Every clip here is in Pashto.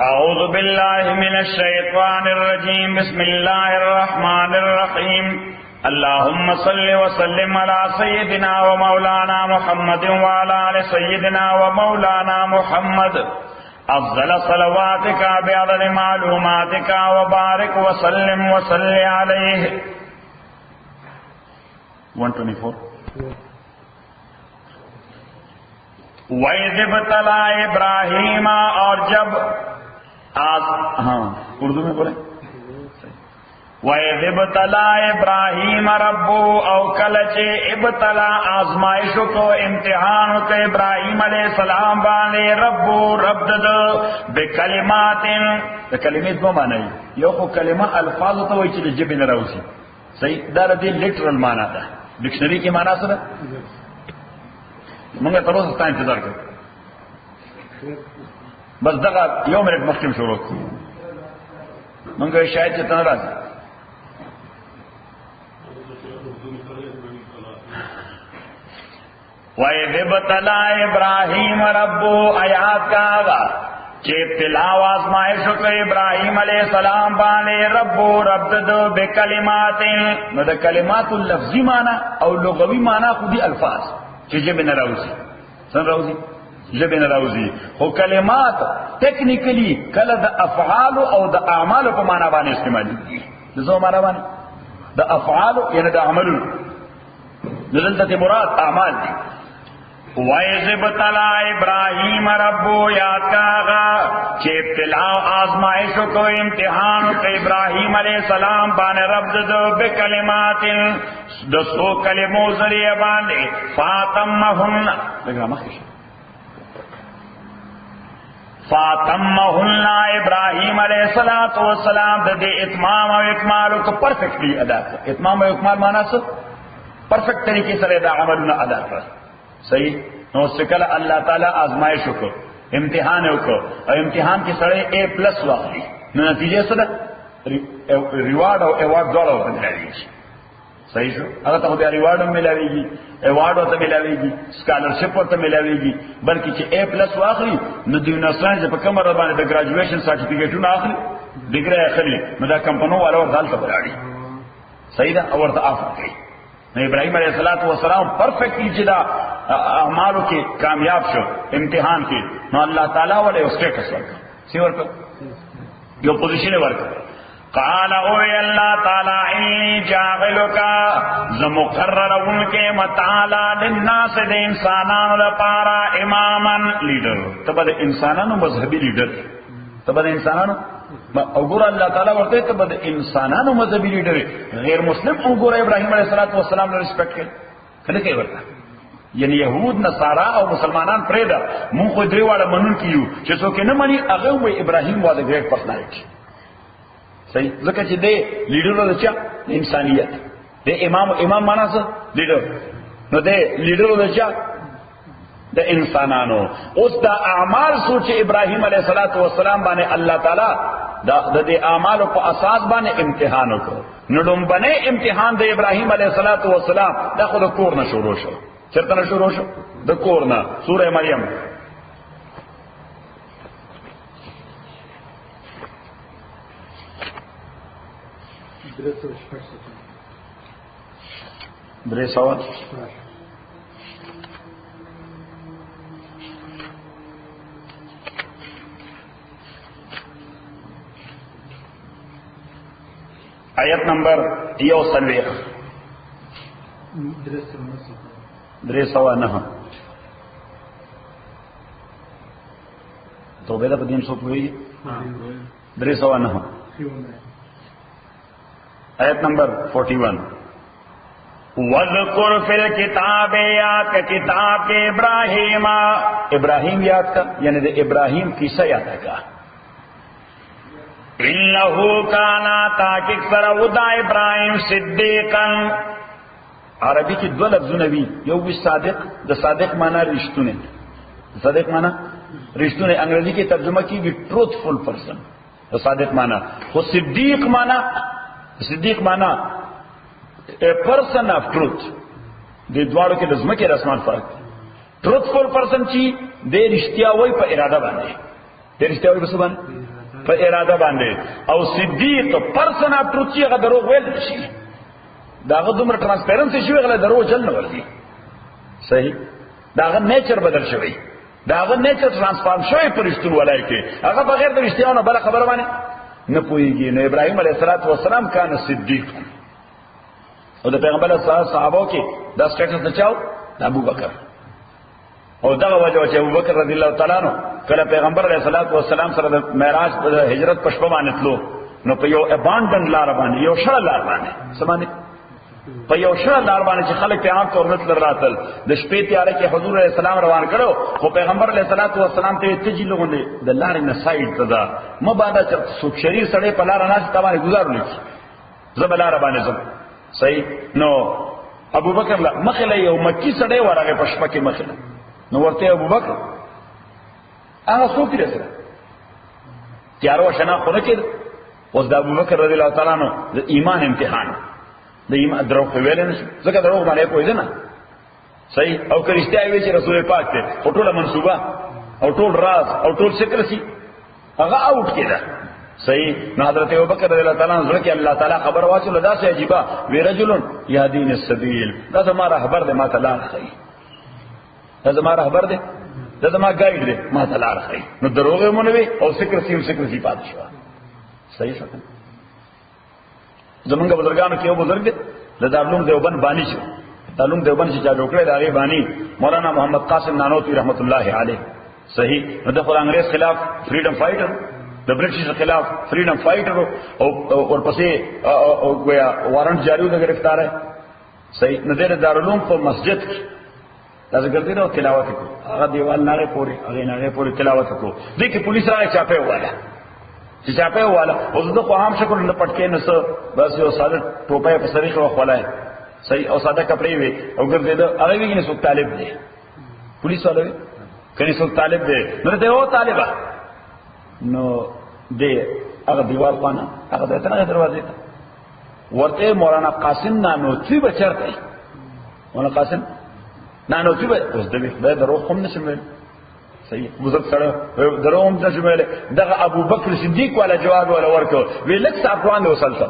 أعوذ بالله من الشيطان الرجيم بسم الله الرحمن الرحيم اللهم صل وسلم على سيدنا ومولانا محمد وعلى آل سيدنا ومولانا محمد أفضل صلواتك بعدد معلوماتك وبارك وسلم وصل عليه 124 وَإِذِ ابْتَلَىٰ إِبْرَاهِيمَ اور جب اردو میں بولیں وَإِذِ ابْتَلَىٰ إِبْرَاهِيمَ رَبُّهُ او کلچ ابتلا آزمائش کو امتحان کو ابراہیم علیہ السلام باندې ربو رب د بکلمات کلمات دو معنی یو خو کلمه الفاظ ته وایي چې د جبه نه راوځي صحیح دا د لیټرل معنی ده ډکشنری کې معنی څه ده مونږ تر اوسه ستاسو انتظار کوو بس دغه یو منټ مخکې شروع کړو مونږ شاید چې تنه راځي وَإِذِ ابْتَلَىٰ إِبْرَاهِيمَ رَبُّهُ آیات کا آغا چې ابتلا و آزمائش کو ابراہیم علیہ السلام باندې رب رب دو بکلمات نو د کلمات لفظی معنی او لغوی معنی خو دي الفاظ چې جبه نه راوځي څنګه راوځي جبه نه راوځي خو کلمات ټیکنیکلی کله د افعال او د اعمال په معنا باندې استعمالي د زو معنا باندې د افعال یعنی د عملو دلته مراد اعمال دي وَإِذِ ابْتَلَىٰ إِبْرَاهِيمَ رَبُّهُ یاد کاغا چې ابتلا آزمائش کو امتحان کو ابراہیم علیہ السلام باندې رب دو بکلمات د سو کلمو ذریعہ باندې فاطمهن ابراہیم علیہ السلام د اتمام او اکمال کو پرفیکٹلی ادا کړ اتمام او اکمال معنی څه پرفیکٹ طریقے سے دا عملونه ادا کړ صحیح نو سکل اللہ تعالی آزمائش کو امتحان کو اور امتحان کی سڑے A+ واخلی نو نتیجے سره ریوارڈ او ایوارڈ دوڑو ملاویږي صحیح شو هغه ته بیا ریوارډ هم ملاویږي ایوارډ ته ملاویږي سکالرشپ ته ملاویږي بلکې چې A+ واخلی نو د یونیورسيټي په کمر باندې د ګریجویشن سرټیفیکیټونه اخلي ډیګری اخلي نو دا کمپنو والا ورته براړي صحیح دا اورته افر کوي نو ابراہیم علیہ السلام پرفیکٹلی جدا اعمالو کې کامیاب شو امتحان کې نو اللہ تعالی والے اسٹیٹس ورکړ سی ورکړ یو پوزیشن ورکړ قال او اللہ تعالی انی جاعلک زمقررون کې متعالی للناس د انسانانو لپاره اماما لیډر تبه د انسانانو مذهبي لیډر تبه د انسانانو وګوره الله تعالی ورته ته د انسانانو مذهبي لیډر غیر مسلم وګوره ابراهیم علیه السلام له ریسپیکټ کړي کوي ورته یعنی يهود نصارا او مسلمانان پرېدا مونږ خو درې واړه منون کیو چې څوک نه مني هغه وای ابراهیم واز ا ګریټ پرسنالټي صحیح ځکه چې د لیډر د چا انسانيت د امام معنا څه لیډر نو د لیډر د چا د انسانانو اوس د اعمال سوچ ابراهیم علیه السلام باندې الله تعالی د اعمال په اساس باندې امتحان وکړ نړم باندې امتحان د ابراهیم علیه السلام د خود کور نه شروع شو چرته نه شروع شو د کور نه سوره مریم درسوات آیت نمبر 1 309 توبه ده په دین سو پوری 309 آیت نمبر 41 وذکر فی الکتاب یاد کا کتاب کے ابراہیم یاد کا یعنی د ابراہیم قصہ یاد کا انہو کانا تاکہ سر ودا ابراہیم صدیقا عربی کی دو لفظونه وی یو وی صادق د صادق معنی رښتونه صادق معنی رښتونه انګریزی کی ترجمه کیږي ټروثفل پرسن د صادق معنی خو صدیق معنی a person of truth د دوړو کې د ځمکې رسمان فرق ټروثفل پرسن چې د رښتیا وای په اراده باندې د رښتیا وای په څه باندې په اراده باندې او صدیق پرسن اف ټروث هغه دروغ ویل شي داغه دومره ترانسپیرنسي شوی غل دروغ چل نه ورځي صحیح داغه نیچر بدل شوی داغه نیچر ترانسفارم شوی پرشتون ولای کې هغه بغیر د رښتیاونو بل خبره باندې نه پويږي نو ابراهيم عليه السلام کان صدیق او د پیغمبر صحابه کې دا سټیټس نه چاو ابو بکر او دا وجه چې ابو بکر رضی الله تعالی عنہ کله پیغمبر علیه السلام سره د معراج په هجرت پښپ باندې تلو نو په یو اباندن لار باندې یو شړ لار باندې سمانه په یو شړ لار باندې چې خلک په عام طور نتل راتل د شپې تیارې کې حضور علیه السلام روان کړو خو پیغمبر علیه السلام ته تجي لغونه د لارې نه سایډ ته دا مبادا چې څوک شری سړی په لار نه ستوانه گزارول کی زبر لار باندې زم صحیح نو ابو بکر مخله یو مکی سړی ورغه پښپ کې مخله نو ورته ابو بکر هغه څوک دی سره تیارو شنا خو نه کېد اوس د ابو بکر رضی الله تعالی عنہ د ایمان امتحان د ایمان درو ویل نه ځکه درو باندې کوی نه صحیح او کرشتیا وی چې رسول پاک ته ټوله منسوبه او ټول راز او ټول سکرسی هغه اوټ کېده صحیح نو حضرت ابو بکر رضی الله تعالی عنہ ځکه الله تعالی خبر واچو لدا سه عجيبه وی رجل یادین السبیل دا زما رهبر دی ما تعالی خی دا زما رهبر دی دا زما ګایډ دی ما تعالی خی نو دروغه مونږ او سکرسی پادشاه صحیح څنګه زمونږ بزرګانو کې یو بزرګ دی د دارالعلوم دیوبند بانی شو دارالعلوم دیوبند چې چا جوړ کړی دا غي بانی مولانا محمد قاسم نانوتوی رحمت الله علیه صحیح نو د انګریز خلاف فریډم فایټر د برټش خلاف فریډم فایټر او ورپسې او گویا وارنټ جاری و گرفتار ہے صحیح نو د دارالعلوم په مسجد کې دا ګرځي نو تلاوت کو هغه دیوال نه پوري هغه نه پوري تلاوت کو دغه پولیس راځي چاپه واله چې چاپه واله او زه خو عام شکل نه پټکې نه سو بس یو ساده ټوپه په سری خو خلای صحیح او ساده کپڑے وي او ګرځي دا هغه وی نه سو طالب دی پولیس والے کني سو طالب دی نو ته او طالبہ نو دې هغه دیوال پانا هغه د تنه دروازې ته ورته مولانا قاسم نانوتوی بچرته مولانا قاسم نانوتوی به اوس دې درو کوم نشم صحیح بزرگ سره درو هم نشم دغه ابو بکر صدیق والا جواب ولا ورکو وی لک صافوان وصلته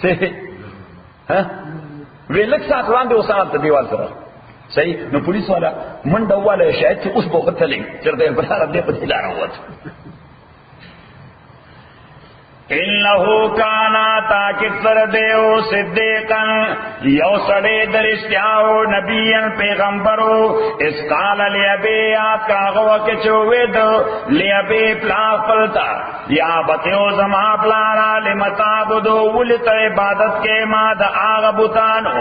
صحیح ها وی لک صافوان وصلته دیوال سره صحیح نو پولیس والا منډه والا شاید چې اوس په قتلې چرته بلاره دې په دلاره وته انه کانا تاکید سر دیو صدیقن یو سڑے درشتیاو نبیان پیغمبرو اس قال لیابی یاد کاغوا کے چووے دو لیابی پلاس پلتا یا بتیو زما پلانا لمتابدو ولت عبادت کے ماد آغا بتانو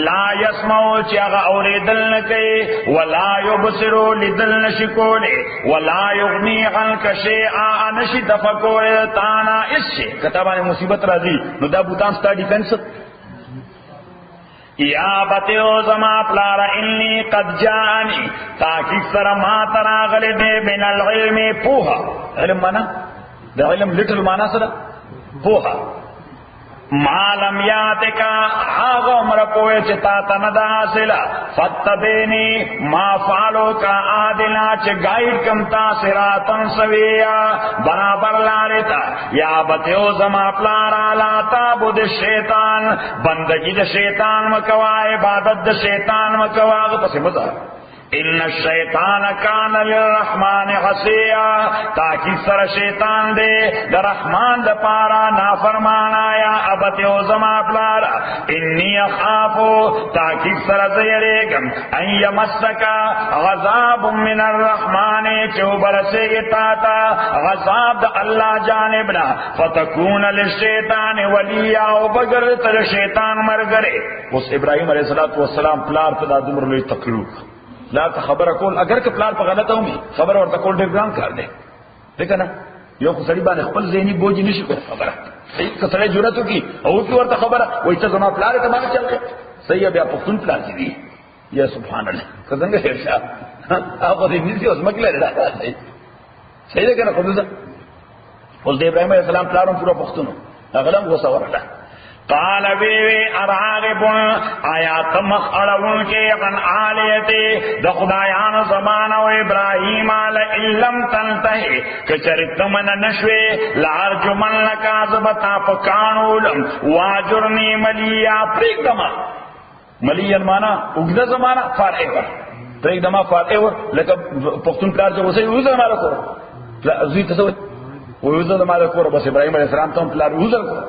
لا یسمو چیغا اوری دل نکی ولا یبصرو لدل نشکولے ولا یغنی عنک شیعا نشی دفکوئے تانا اس کتابانه مصیبت راځي نو دا بوتان ستا ډیفنس یا بتیو زما پلارا انی قد جانی تاکي سره ما تراغله دې من العلم پوها علم معنا د علم لټل معنا سره پوها مالم یاتکا آغا عمر پوئے چتا تندا حاصلا فتبینی ما فالو کا آدلا چه گائیڈ کمتا سراتن سویا برابر لارتا یا بتیو زما پلارا لا تابد شیطان بندگی دا شیطان مکوا عبادت دا شیطان مکوا پس مزا ان الشیطان کان للرحمن حسیا تاکي سر شیطان دے در رحمان د پارا نافرمان آیا ابتیو زما پلارا انی اخافو تاکي سر زیریگم ان یمسکا غضاب من الرحمن چو برسے تاتا غضاب د اللہ جانبنا فتکون للشیطان ولیا او بگر تر شیطان مرگرے اس ابراہیم علیہ السلام پلار تدا دمر لوی تقلوق لا خبر کول اگر که پلان په غلطه ومي خبر ورته کول ډیر ګران کار دی دغه نه یو خسړی باندې خپل ذهني بوج نشي کوي خبره صحیح کتره جرأت وکي او کی ورته خبره وای ته زما پلان ته ما چل صحیح بیا په خپل پلان دی یا سبحان الله څنګه هرشا هغه دې نيسي اوس مکله ده صحیح ده کنه خو ځه ول د ابراهيم عليه السلام پلان پورا پښتون هغه لم غوسه ورته قال وی اراغب آیات مخ اڑون کے عن آلیتی د خدایان زمان و ابراہیم لئن لم تنتهی کچرت من نشوی لارجمن لکا زبتا پکانولم واجرنی ملیا پریکدما ملیا مانا اگدہ زمانا فار ایور پریکدما فار ایور لکا پختون پلار جو اسے اوزر مالا کورا زوی تصوی اوزر مالا کورا بس ابراہیم علیہ السلام تو پلار اوزر کورا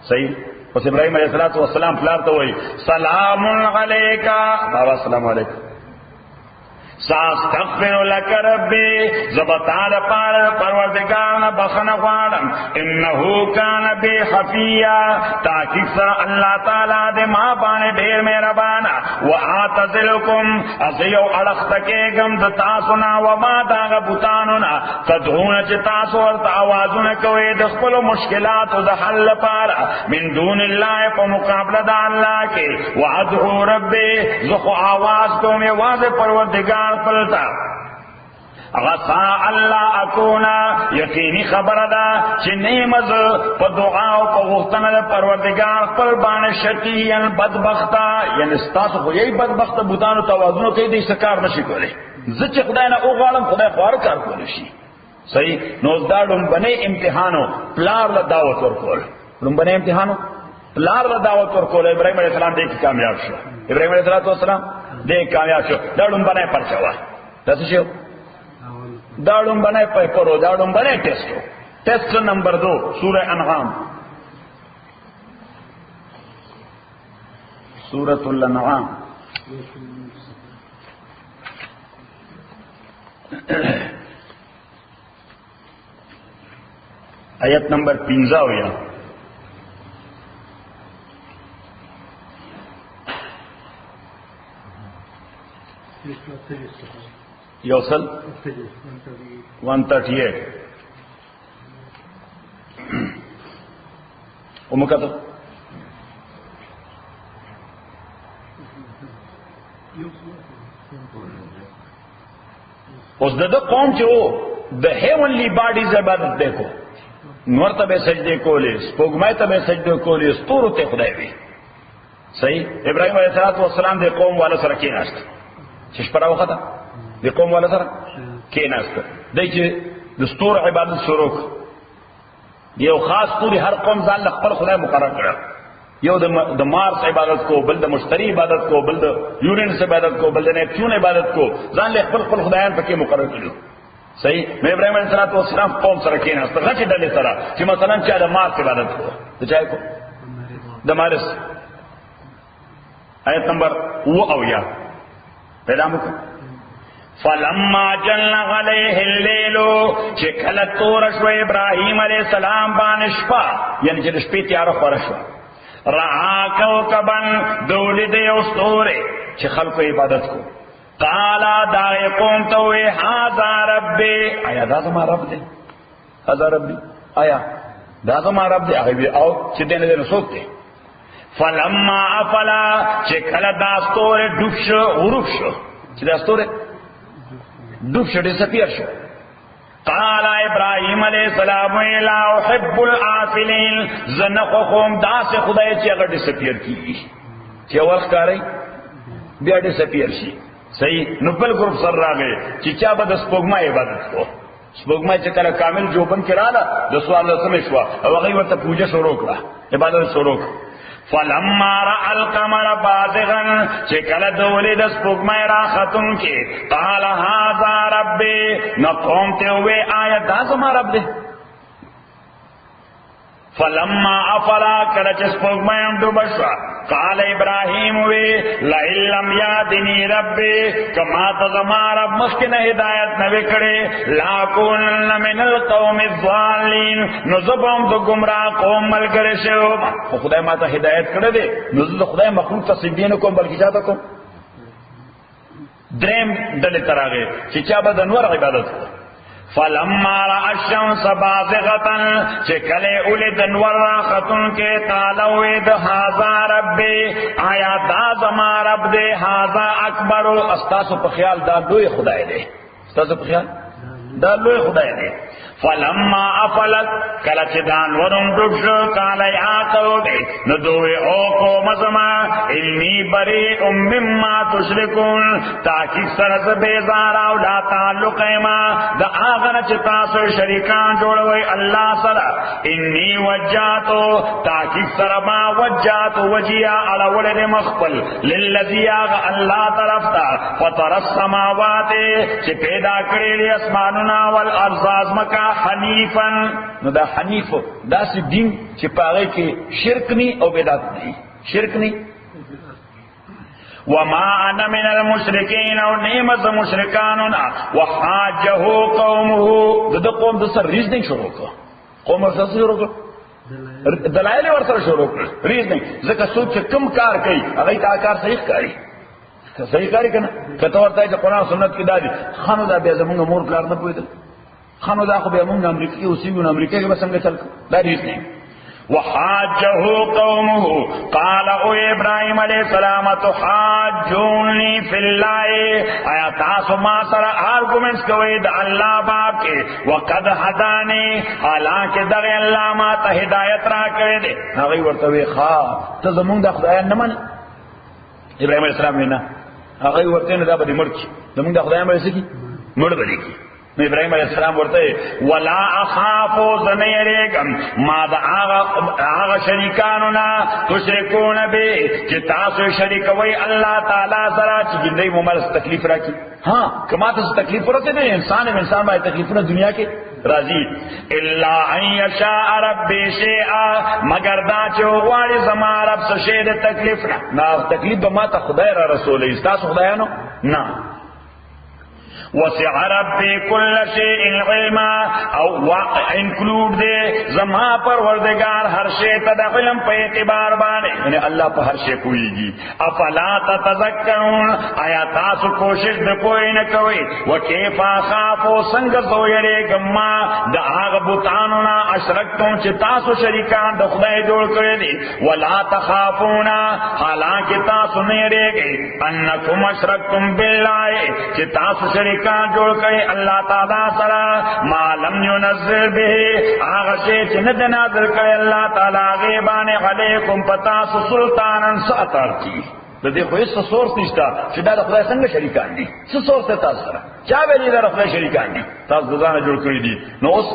صحیح. بس ابراہیم علیہ السلام پلار تو وہی سلام علیکا بابا السلام علیکم ساستغفر لک ربی زبطال پار پروردگارنا بخن غوارم انہو کان بی حفیہ تاکیق سر اللہ تعالیٰ دے ماں بانے دیر میرا بانا وآتزلکم ازیو اڑختکے گم دتاسونا وما داغ بطانونا تدعون چتاسو ورط آوازونا کوئی دخپل مشکلات و دحل پارا من دون اللہ پا مقابل دا اللہ کے وادعو ربی زخو آواز کو میں واضح پروردگار پلتا غصا اللہ اکونا یقینی خبر دا چی نیمز پا دعا و پا غفتن دا پروردگار پل بان شقیین بدبختا یعنی ستاسو خو یہی بدبختا بودانو توازنو کئی دی سکار نشی کولی زچ خدای نا او غالم خدای خوار کار کولی شی صحیح. نوزدار لنبنے امتحانو پلار لدعوت ورکول لنبنے امتحانو پلار لدعوت ورکول ابراہیم علیہ السلام دیکھ کامیاب شو ابراہیم علیہ السلام دیکھ کامیاب شو داڑم بنائے پرچوا دس شو داڑم بنائے پرو داڑم بنائے ٹیسٹو ٹیسٹ نمبر 2 سورہ انعام سورۃ الانعام آیت نمبر 15 ہویا یوصل 138 امکتو اس دا قوم چو دا ہیونلی باڈیز عبادت دیکھو نور تبے سجدے کولے سپوگمائے تبے سجدے کولے ستورو تے خدای بھی صحیح. ابراہیم علیہ السلام دے قوم والا سرکی ناشتا چش پڑا وقتا دی قوم والا سر کی ناستا دی چه دستور عبادت شروع یو خاص توری ہر قوم ځان خپل خدای مقرر کړ یو د مارس عبادت کو بل د مشتری عبادت کو بل د یورینس عبادت کو بل د نیپچون عبادت کو ځان له خپل خدایان پکې مقرر کړو صحیح. نو ابراہیم علیہ السلام قوم سره کې ناستا غټ ډلې سره چې مثلا چا د مارس عبادت کو د چا کو د مارس آیت نمبر 9 پیدا مکو فلما جن علیہ اللیل چکل تورشو ابراہیم علیہ السلام بانشپا یعنی چل شپی تیارو خورشو رعا کوکبن دولد یوستورے چھ خلق عبادت کو قالا دائی قوم توی حاضا ربی آیا دا زمان رب دے حاضا ربی آیا دا زمان رب دے آئی آو چھ دینے دینے سوکتے فلما افلا چکل داستور ڈوبشو غروبشو چھ داستور ڈوب شو ڈسپیئر شو قال ابراہیم علیہ السلام لا احب العافلین زنقو قوم دا سے خدای چی اگر ڈسپیئر کی چی اول کاری بیا ڈسپیئر شی صحیح. نبل گروپ سر را گئے چی چا با دا سپوگما عبادت کو سپوگما چکر کامل جو بن کرانا دا سوال سمشوا وغیر ورطا پوجا شروع کرا عبادت شروع کرا فلما رأى القمر بازغا چکل دولی دس پگمائی را ختم کی قال هذا ربی نقومتے ہوئے آیت دا زما رب دے فلما افلا کلچس پگمائی ہم دوبشوا قال ابراہیم ہوئے لئن لم یادنی ربی کما تزما رب مشکن ہدایت نوے کڑے لاکونن من القوم الظالین نزبهم دو گمراہ قوم مل کرے شو خدای ماتا ہدایت کڑے دے نزد خدای مخلوق تصدیقین کو بلکی جاتا کو درم دل تراغے چچا با دنور عبادت کو فلما رأى الشمس بازغة چکلے اولی دنور راختن کے تالوید حاضا ربی آیا دا زما رب دے حاضا اکبرو استاسو پخیال دا دوی خدای دے استاسو پخیال دا لوی خدای دی. فلما افلت کله چې دان ورم ډوب شو قال یا قوم نو دوی او قوم زما انی بریء مما تشركون تاکي سره بیزار او لا تعلق ما د هغه چې تاسو شریکان جوړوي الله سره انی وجاتو تاکي سره ما وجاتو وجیا علی ولد مخبل للذي الله طرف تا فطر السماوات چې پیدا کړی دي اسمانونه والارض ازمکا حنیفا نو دا حنیف دا سی دین چې پاره کې شرک نی او بدعت نی شرک نی وما انا من المشرکین او نیمز مشرکاننا وحاجه قومه د قوم د سر ریزنګ شروع کړ قوم سره شروع کړ دلایل ورسره شروع کړ ریزنګ ځکه سوچ کم کار کوي هغه تا کار صحیح کوي صحیح کاری کنه کته ورته چې قرآن سنت کې دادي خانو دا بیا زمونږ مور پلار نه پوهیدل خانو دا خو بیا مونږ امریکا کې اوسېږو امریکا کې به څنګه چل دا ریزنګ وحاجه قومه قال او ابراهيم عليه السلام تحاجوني في الله آیا تاسو ما سره آرګومنټس کوي د الله باب کې وقد هداني حالانکه دغه الله ما ته هدایت را کړې ده هغه ورته وی ښا ته زمونږ د خدای نه من ابراهيم عليه السلام وینا هغه ورته نه دا به مړ کی زمونږ د خدای مړ سکی مړ بلی کی نو ابراهيم عليه السلام ورته ولا اخاف ذنيركم ما دا هغه شریکانو نا تشركون به چې تاسو شریک وای الله تعالی سره چې دې مومل تکلیف راکړي ها کما ته تکلیف ورته نه انسان باندې تکلیفونه دنیا کې راضی الا ان یشاء ربی شیئا مگر دا چې غواړي زما رب څه شی د تکلیف نه تکلیف به ما ته خدای را رسول ای تاسو خدایانو نه وسع ربي كل شيء علما او انکلوډ دے زما پروردگار هر شی ته د علم په اعتبار باندې یعنی الله په هر شی کویږي افلا تتذکرون آیا تاسو کوشش د کوی نه کوي وکيف خافو څنګه زویری ګما د هغه بوتانو نه اشرکتم چې تاسو شریکان د خدای جوړ کړی دي ولا تخافون حالانکه تاسو نه ریږئ انکم اشرکتم بالله چې تاسو شریک کان جوړ کړي الله تعالی سره ما لم ينزل به هغه شی چې نه نازل کړي الله تعالی غیبانه علیکم پتا سلطانن ساتارتی د دې خو هیڅ سورس نشته چې دا خدای څنګه شریکان دي څه سورس تاسو سره چا ویلي دا خدای شریکان دي تاسو ځان جوړ کړی دي نو اوس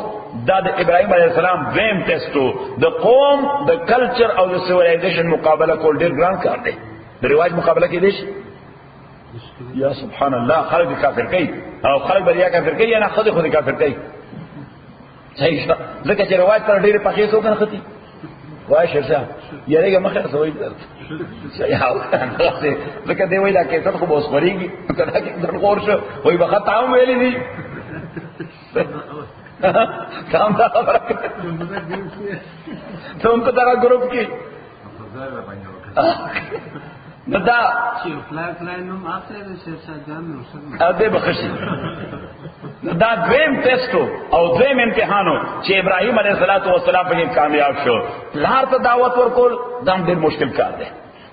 دا د ابراهيم عليه السلام ویم ټیسټو د قوم د کلچر او د سیویلایزیشن مقابله کول ډیر ګران کار دی د رواج مقابله کې دي یا سبحان الله خلق کافر کوي او خلق بیا کافر کوي یا نه خود کافر کوي صحیح ده ځکه چې روایت پر ډېر پخې سو کنه ختی وای شرشا یریګه مخه سوې درته صحیح او ځکه دی وای دا کې څه خو بوس پرېږي کله کې ځن خور شو وای به خطا هم ویلې دي کام دا خبره ته په دا ګروپ کې ندا چې فلاک لاینم اخره د شیرشاه جان نو څنګه اده بخشي دا دویم ټیسټو او دویم امتحانو چې ابراهيم عليه السلام په کامیاب شو لار ته دعوت ورکول دا ډېر مشکل کار دی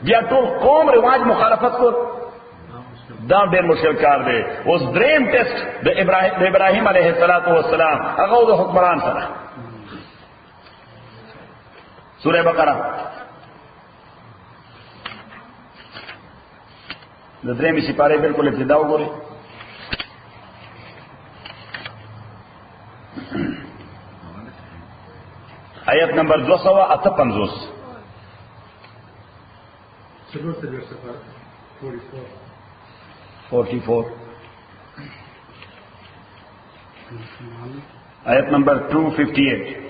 بیا ټول قوم رواج مخالفت کول دا ډېر مشکل کار دی اوس دریم ټیسټ د ابراهيم عليه السلام هغه د حکمران سره سورہ بقره د درېمې سپارې بالکل ابتدا وګورئ آیت نمبر 258 44 آیت نمبر 258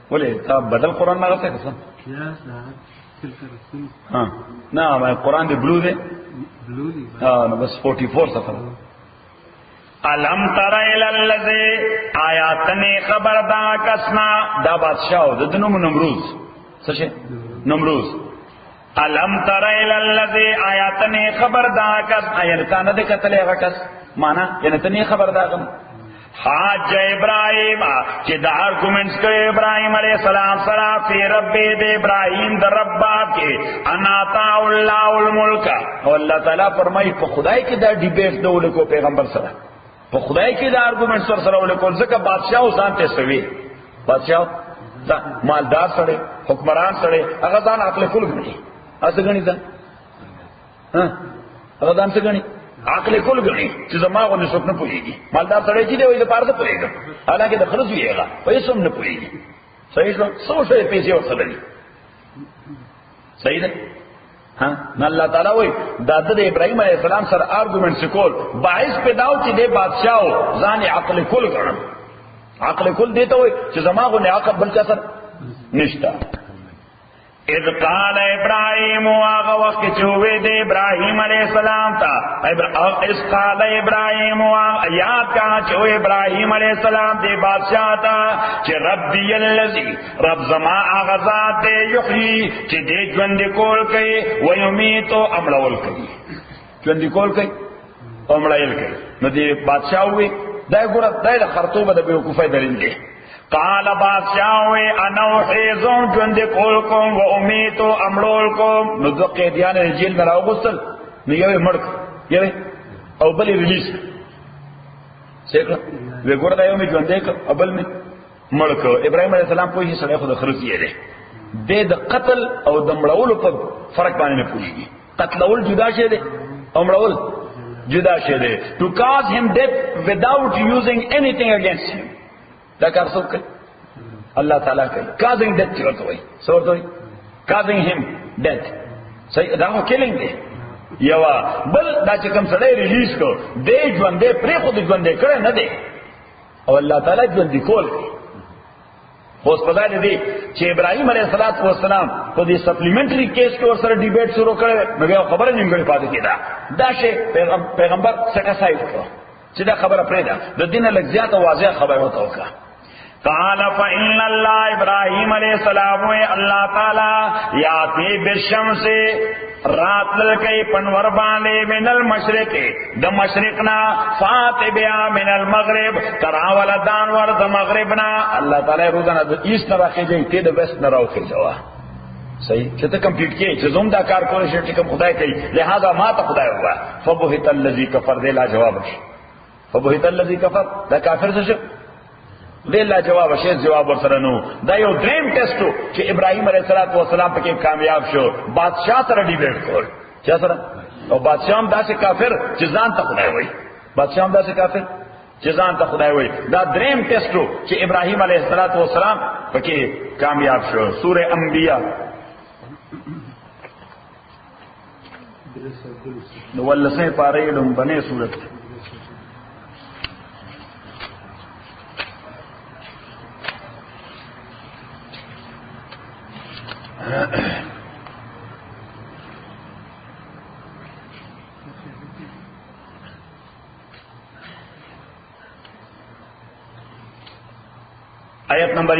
بولے تا بدل قرآن نہ کرتے کسا ہاں نا میں قرآن دے بلو دے ہاں بس 44 صفحہ علم تر الذی آیاتنی خبر دا کسنا دا بادشاہ د نوم نمروز سشه نمروز علم تر الذی آیاتنی خبر دا کس آیت نه د کتل هغه کس معنا یعنی ته نه خبر دا کم حاج ابراہیم چې دا آرګومنټس کوي ابراہیم علیہ السلام سره فی رب د ابراہیم د رب کې انا تا الله الملک او الله تعالی فرمایي په خدای کې دا ډیبیټ دی ولکو پیغمبر سره په خدای کې دا آرګومنټس سره ولکو ځکه بادشاہ وسان ته سوي بادشاہ دا مالدار سره حکمران سره هغه ځان عقل کول غني اسه غني ځان هغه ځان څه غني عقل کول غني چې زماغه نسوک نه پوهیږي مالدار سره چې دی وایي د پاره ته پوهیږي حالانکه د خرج ویغه پیسې هم نه پوهیږي صحیح شو څو شي پیسې ورسره دي صحیح ده ها نه الله تعالی وایي د ابراهیم علیه السلام سره آرګومنټس کول باعث پیداو چې د بادشاہ ځان عقل کول غني عقل کول دیتا وایي چې زماغه نه عقل بل څه نشتا اذ قال ابراہیم آغا وقت چووے دے ابراہیم علیہ السلام تا اذ قال ابراہیم یاد کہا چو ابراہیم علیہ السلام دے بادشاہ تا چھ ربی اللذی رب زما آغا ذات دے یحیی چھ دے جوندی کول کئی ویمیتو امڑول کئی جوندی کول کئی امڑول کئی نو دے بادشاہ ہوئی دائی گورا دائی دا خرطوبہ دا بیوکوفائی دلیل دے قال بادشاہوے انو حیزم جوند کولکم و امیتو امڑولکم نو دو قیدیان جیل میں راو گستل نو یوے مڑک یوے او بلی ریلیس سیکھلا وی گورا دا یو میں جوندے کا ابل میں مڑک ابراہیم علیہ السلام کوئی ہی صلیخ دا خرسیے دے دا قتل او دا مڑولو پر فرق بانے میں پوچھی گی قتلول جدا شے دے امڑول جدا شے دے to cause him death without using anything against him دا کار سوک کئی اللہ تعالیٰ کئی causing death چورت ہوئی سورت ہوئی causing him death صحیح دا ہو killing دے یوا بل دا چکم سڑے ریلیز کو دے جوندے پری خود جوندے کرے نہ دے اور اللہ تعالیٰ جوندی کول کئی خوص پتا دے دی چھے ابراہیم علیہ السلام کو دی سپلیمنٹری کیس کے اور سر ڈیبیٹ شروع کرے مگر خبر نہیں گڑی پاتے کی دا شے پیغمبر سیٹاسائیڈ کرو چھے دا خبر اپنے دا دین لگزیات و واضح خبر ہوتا ہوگا قال فإن اللہ ابراہیم علیہ السلام اللہ تعالی یاتی بالشمس رات للکئی پنور بانے من المشرق دا مشرقنا فاتبیا من المغرب تراول دانور دا مغربنا اللہ تعالی روزانہ دا ایست نراخی جائیں تی دا ویست نراخی جوا صحیح چھتا کمپیوٹ کیے چھتا زم دا کار کولی شرطی کم خدای کئی لہذا ما تا خدای ہوا فبہت اللذی کفر دے لا جواب فبہت اللذی کفر دا کافر سے شک دے لا جواب شیز جواب ورسرنو دا یو دریم ٹیسٹو کہ ابراہیم علیہ السلام پہ کامیاب شو بادشاہ سر ڈیبیٹ کھول کیا سر اور بادشاہ دا سے کافر جزان تا خدای ہوئی بادشاہ دا سے کافر جزان تا خدای ہوئی دا دریم ٹیسٹو کہ ابراہیم علیہ السلام پہ کامیاب شو سورہ انبیاء واللسیں پاریلم بنے سورت آیت نمبر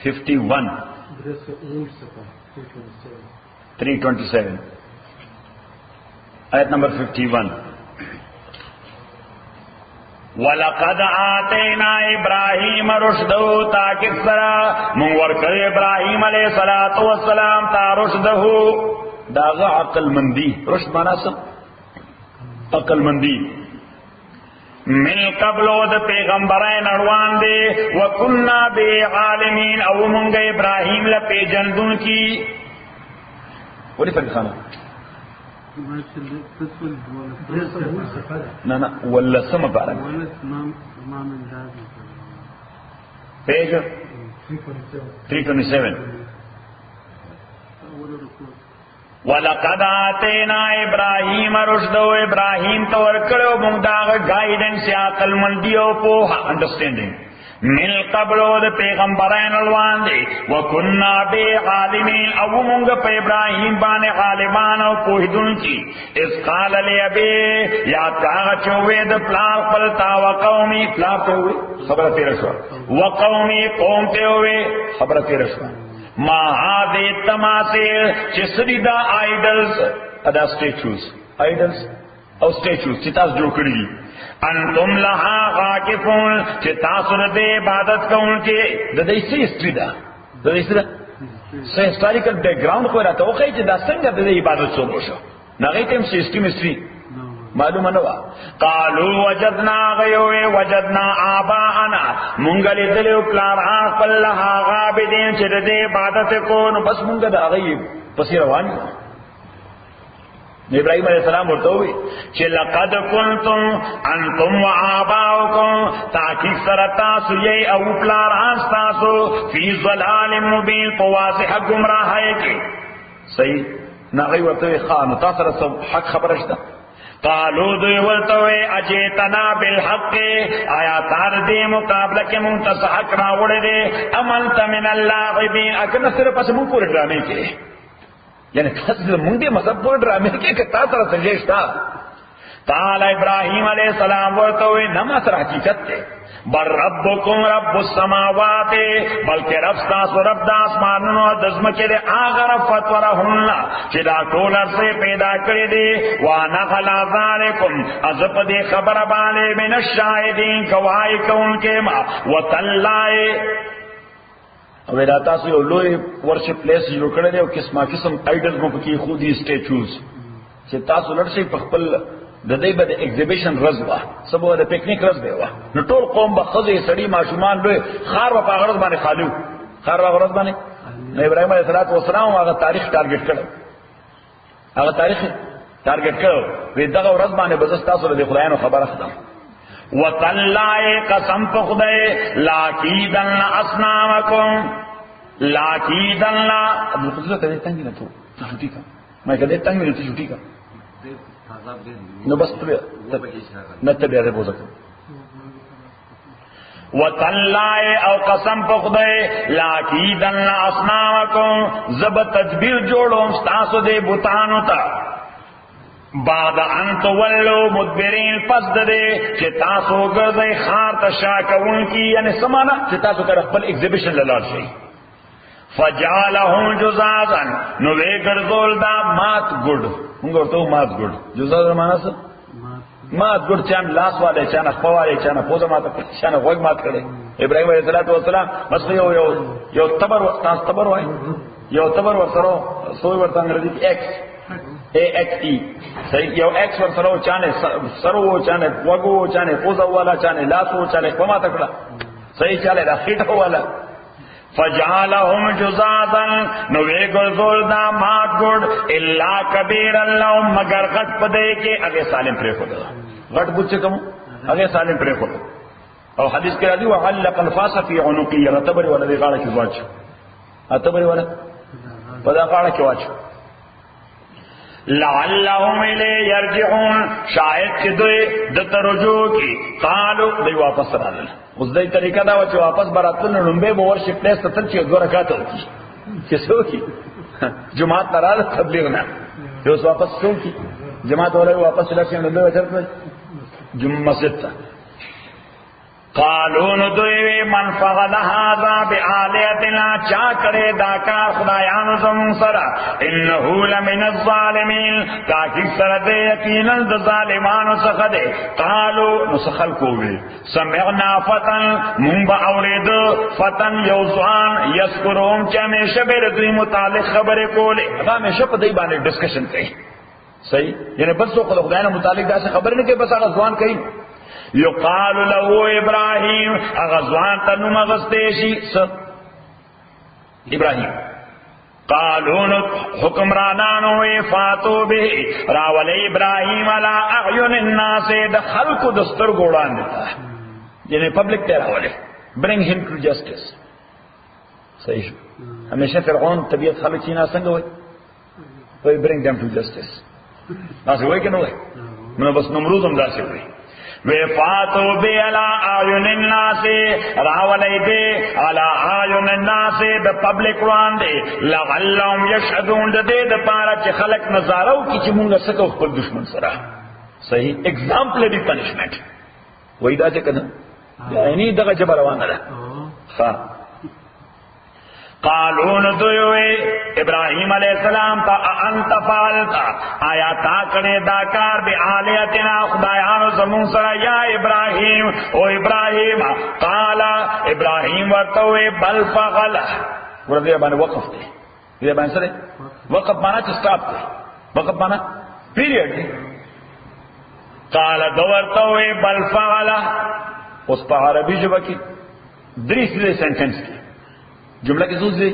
51 327 آیت نمبر 51 وَلَقَدْ آتَيْنَا إِبْرَاهِيمَ رُشْدَهُ تاکہ سرا منور کرے ابراہیم علیہ السلام تا رشدہو داغا عقل مندی رشد مانا سب عقل مندی من قبل د پیغمبرین اڑوان دے وَكُنَّا بِعَالِمِينَ او منگ ابراہیم لپی جندون کی ولی فرق خانا نا ولا سم بارك page 327 وَلَقَدْ آتَيْنَا إِبْرَاهِيمَ رُشْدَهُ ابراہیم تو ورکڑو منداغ گائیڈنس یا عقل مندیو پوہا انڈرسٹینڈنگ من قبل د پیغمبرین الوان دے وکنا بے عالمین او منگ پہ ابراہیم بان غالبان او پوہدن کی اس قال لے ابے یا تاغ چوے د پلان پلتا وقومی پلان پہ ہوئے خبر تیرہ شوا وقومی قوم پہ ہوئے خبر تیرہ شوا ما ہادے تماثیل چسری دا آئیڈلز ادا سٹیچوز آئیڈلز او سټیچوز چې تاسو جوړ کړی دي انتم لها عاکفون چې تاسو د عبادت کوونکي د دې څه هستري ده د دې څه هیستوریکل بیک گراوند خو راته وخی چې دا څنګه د عبادت شروع شو نغې تم سیستم هستري معلومه نه وا قالوا وجدنا غيوي وجدنا آباءنا مونږ لیدلو پلاران خپل لها عابدین چې د عبادت کو نو بس مونږ د هغه پسې روان یو ابراهيم عليه السلام ورته وی چې لقد كنتم انتم وآباؤكم تاکي سرتا سوی او پلاران تاسو فی ضلال مبین واضح گمراهی کې صحیح نغی ورته خان تاسو سره حق خبرشته قالوا دوی ورته اجیتنا بالحق آیا تار دې مقابله کې مونږ ته حق راوړې دي امنت من اللاعبین اګه صرف پس مونږ پورې ډرامې کې یعنی تاسو مونږ دې مطلب پورې ډرامې کې که تاسو سره سجېشتا قال ابراهيم عليه السلام ورته نه سره حقیقت ته بر ربکم رب السماوات بلکې رب تاسو رب د اسمانونو د ځمکې د هغه فطرهن چې دا ټول څه پیدا کړی دي وانا خلا ذالکم از په دې خبره باندې من الشاهدین گواہی کوونکې ما وتلای او دا تاسو یو لوی ورشپ پلیس جوړ کړی دی او قسمه قسم آیډل مو پکې خو دي سټیچوز چې تاسو لړشي په خپل د دې بده ایگزیبیشن رزوا سبو د پکنیک رز دی وا نو ټول قوم به خزي سړی ماشومان لوی خار په غرض باندې خالو خار په غرض باندې نو ابراهيم عليه السلام هغه تاریخ ټارګټ کړو هغه تاریخ ټارګټ کړو وی دغه ورځ باندې بس تاسو د خدایانو خبره ختم وتلای قسم په خدای لاکیدن اسنامکم لاکیدن لا ابو خزه ته څنګه نه ته چټی کا مې کله څنګه نه چټی کا نو بس نه ته بیا بوزه وتلای او قسم په خدای لاکیدن اسنامکم زب تدبیر جوړوم تاسو دې بوتانو ته بعد ان تولوا مدبرین پس دې چې تاسو ګرځي خار ته شاکون کی یعنی سمانا چې تاسو کړه خپل ایگزیبیشن لاله شي فجعلهم جزازا نو وی ګرځول دا مات ګډ موږ ورته مات ګډ جزاز معنا څه مات ګډ چان لاس والے چان خپواله چان پوزه ماته چان وګ مات کړي ابراهيم عليه السلام بس یو تبر تاسو تبر وای یو تبر ورسره سوی ورته انګریزي ایکس AXE صحیح یو ایکس ورسره چانه سرو چانه وګو چانه پوزه والا چانه لاسو چانه کومه تکړه صحیح چاله دا خېټه والا فجعلهم جزازا نو وی ګرځول دا مات ګډ الا کبیر الله مگر غټ پدې کې هغه سالم پرې خو غټ بوچ کوم هغه سالم پرې خو او حدیث کې راځي وعلق الفاس في عنقه رتبر ولا دی غاړه کې واچ اتبر ولا په دا غاړه کې واچ لعلهم الی یرجعون شاید چې دوی د ترجو کی قالو دوی واپس راغلل اوس دای طریقه دا و چې واپس براتل نومبه به ورشي پلیس ته چې 2 رکعات وکړي چې څوکي جمعه تراله تبلیغ نه یو واپس څوکي جماعت ولا واپس لاشي نو دوی چرته جمعه مسجد ته قالوا ندوی من فعل هذا بآلهتنا چا کرے داکار خدایانو زمون سرا انه لمن الظالمین تاکي سره دې یقینا د ظالمانو څخه دې قالوا نسخل کووي سمعنا فتن من باورید فتن یوزان یذکرهم چې همیشه به دوی متعلق خبره کوله هغه همیشه په دې باندې ډسکشن کوي صحیح یعنی بس څو خدایانو متعلق دا خبره نه کوي بس هغه ځوان کوي یقال له ابراهیم اغزوان تنو مغستیشی ابراهیم قالون حکمرانانو فاتو به راول ابراهیم علی اعین الناس دخلق دستر گوڑان دیتا یعنی پبلک تیرا والے bring him to justice صحیح شو ہمیشہ فرعون طبیعت خلق چینا سنگا ہوئی bring them to justice ناسے ہوئی کہ نو ہوئی منو بس نمروز ہم داسے ہوئی وفاتو بی علا آیون الناس راولی دے علا آیون الناس دا پبلک روان دے لغلهم یشهدون دے دا پارا چی خلق نظارو کی چی مونگا سکو خپل دشمن سرا صحیح ایگزامپلری پنشمنٹ وہی دا چی کنا یعنی دغا جب روان دا خواه قالون دوی ابراہیم علیہ السلام تا انت فعلتا آیا تا کڑے داکار بی آلیتنا خدایانو زمون سرا یا ابراہیم او ابراہیم قالا ابراہیم ورطوی بل فغل ورده بانی وقف دے یہ بانی سرے وقف مانا چی سٹاپ دے وقف مانا پیریڈ دے قالا دورطوی بل فغل اس پا عربی جبا کی دریس دے سینٹنس کی جملہ کی سوز دے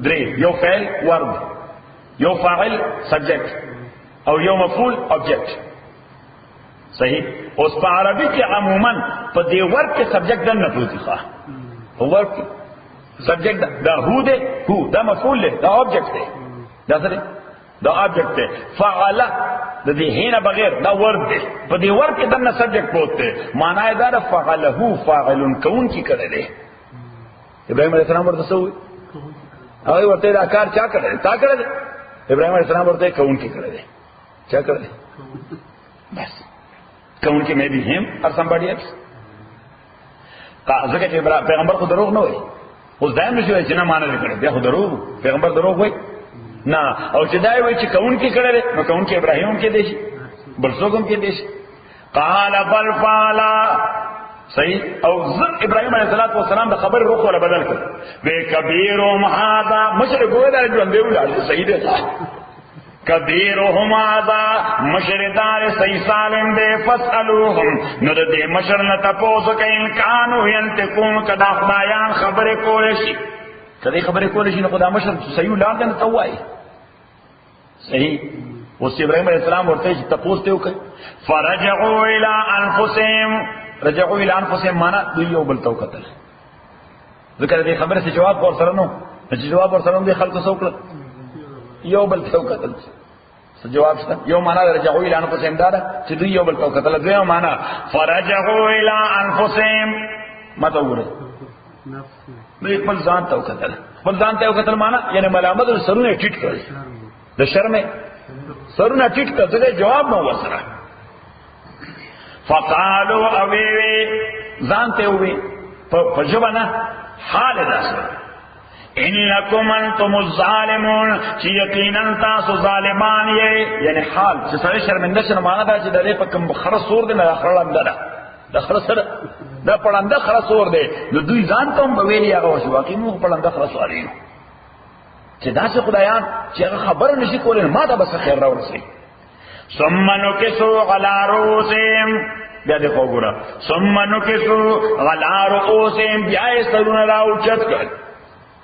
درے یو فعل ورد یو فاعل سبجیکٹ اور یو مفعول آبجیکٹ صحیح اس پا عربی کے عموماً پا دے ورد کے سبجیکٹ دن نفوزی خواہ ورد کی سبجیکٹ دا ہو دے ہو دا مفعول دے دا آبجیکٹ دے دا سرے دا آبجیکٹ دے فعلا دا دے ہینا بغیر دا ورد دے پا دے ورد کے دن سبجیکٹ بوتے معنی دا فعلہو فاعلن کون کی کرے دے ابراہیم علیہ السلام ورته سوئی هغه ورته دا کار چا کړی تا کړی دی ابراہیم علیہ السلام ورته کون کی کړی دی چا کړی دی بس کون کی میں بھی ہم اور somebody else ځکه چې پیغمبر خو دروغ نه وایي اوس دایم نشي وایي چې نه معنی کړی بیا خو دروغ پیغمبر دروغ وایي نه او چې دا وایي چې کون کی کړی دی نو کون کی ابراہیم هم کې دی شي بل څوک هم کې دی شي قال بل فعلا صحیح او ابراہیم علیہ السلام دا خبر روح والا بدل کر بے کبیرهم هذا مشرق ہوئے دار جو اندے اولا صحیح دے کبیرهم هذا مشردار صحیح سالم دے فاسألوهم ند دے مشرن تپوس کہ انکانو ینتقون کدا خدایان خبر کولشی کدی خبر کولشی نو خدا مشر صحیح اولاد دے نتوائی صحیح اس ابراہیم علیہ السلام ورتے تپوس دے کہ فرجعوا الى انفسهم رجعوا الى انفسهم معنا دوی یو بل تو قتل ذکر دې خبره سے جواب ور سره نو چې جواب ور سره دې خلق سوکل یو بل تو قتل څه جواب شته یو معنا رجعوا الى انفسهم دا چې دوی یو بل تو قتل دوی معنا فرجعوا الى انفسهم مته وره دوی خپل ځان تو قتل خپل ځان تو قتل معنا یعنی ملامت سرونه ټیټ کړل د شرمه سرونه ټیټ کړل جواب نو ورسره فقالوا اویوی زانتے ہوئے فجبنا حال داسو انکم انتم الظالمون چی یقینا تاسو ظالمان یہ یعنی حال چی سر شرمندہ شن مانا دا چی دلے پا کم خرسور دے نا خرلندہ دا خرسر دا پڑندہ خرسور دے دوی زانتا ہم بویلی آگا وشی واقعی مو پڑندہ خرسوارینو چی دا سے خدایان چی اگر خبر نشی کولین ما دا بس خیر رو رسی ثم نکسو علی رؤوسهم بیا دیکھو گورا ثم نکسو علی رؤوسهم بیا سرون را اوچت کر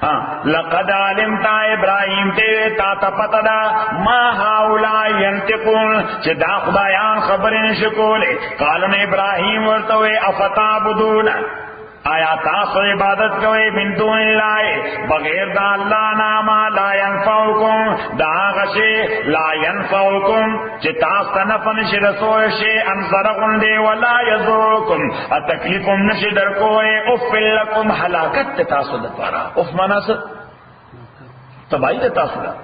ہاں لقد علمتا ابراہیم تیرے تا پتدا ما هؤلاء ينطقون چه دا خدایان خبر نشکولے قالن ابراہیم ورتوے افتعبدون آیا تاسو عبادت کوئے من دون اللہ بغیر دا اللہ ناما لا ینفعوکم دا غشے لا ینفعوکم چی تاستا نفع نشی رسول شی انزرغن دے ولا یزروکم تکلیفم نشی در کوئے افل لکم حلاکت تاسو دفارا اف مناس تباہی دا تاسو دا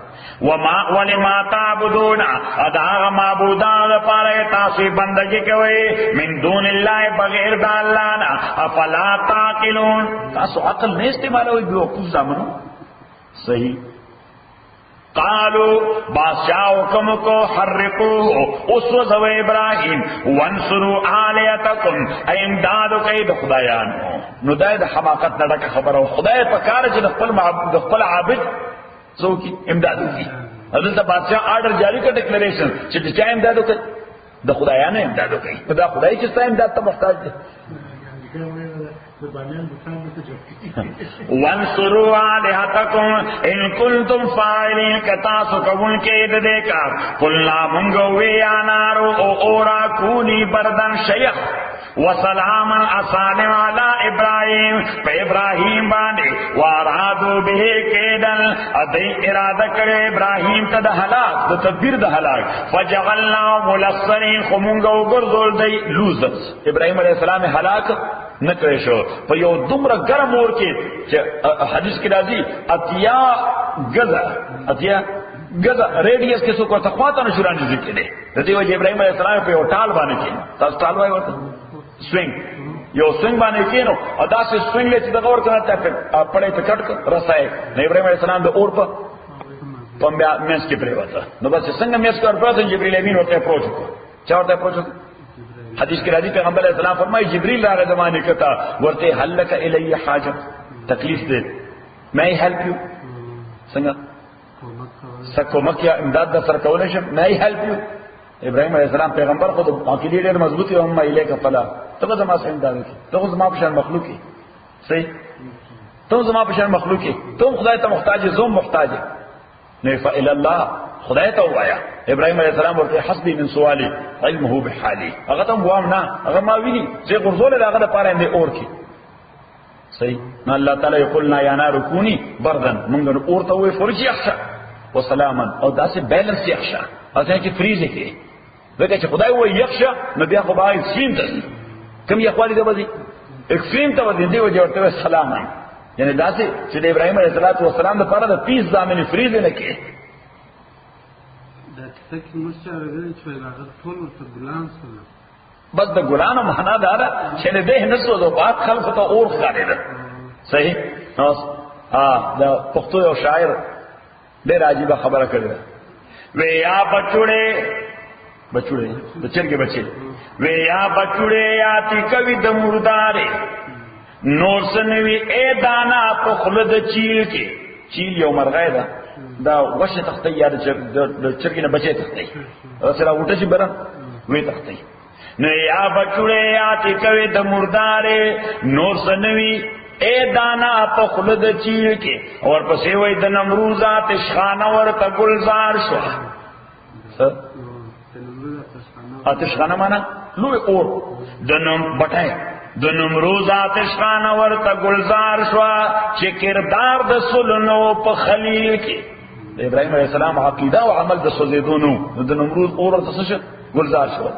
ولما تعبدون اداغ معبودان پارے تاسی بندگی کوئی من دون اللہ بغیر دا اللہ نا افلا تاقلون تاسو عقل نہیں استعمال ہوئی بیوقوف زامنو صحیح قالوا بادشاہ حکم کو حرقوه اس وزو ابراہیم وانصروا آلیتکم امدادو کئی دا خدایان نو دای دا حماقت نڈک خبرو خدای پکار چی دا خپل عابد سو کی امدادو کی حضرت بادشاہ آرڈر جاری کا ڈکلریشن چی چاہ امدادو کی دا خدایان امدادو کی دا خدای چستا امداد تا محتاج دے وانصروا آلہتکم ان کنتم فاعلین کتاسو کون کے دیکھا قلنا منگوی آنارو او اورا کونی بردن شیخ وسلاما اسالم علی ابراہیم پہ ابراہیم باندے وارادو بہے کیدن ادئی ارادہ کرے ابراہیم تا دا ہلاک دا تدبیر دا ہلاک فجعلنا ملصرین خمونگو گرزول دی لوزرز ابراہیم علیہ السلام ہلاک نکرے شو پر یو دمرا گرم اور کے حدیث کی رازی اتیا گزا ریڈیس کے سو کو تخواتا نشورانی ذکر دے رضی وجہ ابراہیم علیہ السلام پہ یو ٹال بانے کے تاس ٹال بانے ورطا سوینگ یو سوینګ باندې کینو او دا سه سوینګ لته دغه ور کنه ته پړې ته کټ رسای ابراهيم عليه السلام د اور په بیا مېس کې پرې وته نو بس څنګه مېس کار پراته جبريل امين ورته اپروچ کو چا ورته اپروچ حدیث کې راځي پیغمبر علیہ السلام فرمایي جبريل راغی زمانه کته ورته هلک الی حاجت تکلیف دې مې هیلپ یو څنګه سکو مکه امداد در سره کولای شم مې هیلپ یو ابراهيم عليه السلام پیغمبر خود عقیده ډېر مضبوطی او هم الیک فلا ته زما څنګه دا وکي ته زما په شان مخلوقي صحیح ته زما په شان مخلوقي ته خدای ته محتاج زوم محتاج نه فإلى الله خدای ته وایا ابراهيم عليه السلام ورته حسبي من سوالي علمه بحالي هغه ته وام نه هغه ما ویني چې غرزول هغه د پاره اندې اور کې صحیح نو الله تعالی یقولنا یا نار کونی بردن موږ اور ته وې فرجي اخشه وسلاما او داسې بیلنس یخشه اته کې فریز کې وکړه چې خدای وې یخشه نو بیا خو باید سیم ته کوم یې خالي د وځي اکستریم ته ودی دی ورته سلاما یعنی داسې چې د ابراهيم عليه السلام لپاره د 30 ځامن فریز نه کې دا تکي مشارغه چې هغه ټول ورته ګلان سره بس د ګلانو معنا دا ده چې د دې نسو د بعد خلق ته اور ښکاري ده صحیح نو دا پښتو یو شاعر ډېر عجیب خبره کړې ده وې یا بچوړې د چرګې بچي وې یا بچوړې یا تی کوي د مردارې نور سنوي اے دانا په خلد چیل کې چیل یو مرغای ده دا وشه تختې یا د چرګې نه بچي تختې او سره وټه شي برم وې تختې نو یا بچوړې یا تی کوي د مردارې نور سنوي اے دانا په خلد چیل کې اور پسې وای د نمروزات شخانه ورته گلزار شو آتشخانه معنا لوی اور د نم بټای د نمروزات شخانه ورته گلزار شو چې کردار د سلنو په خلیل کې د ابراهيم عليه السلام عقیده او عمل د سوزیدونو د نمروز اور ته څه گلزار شو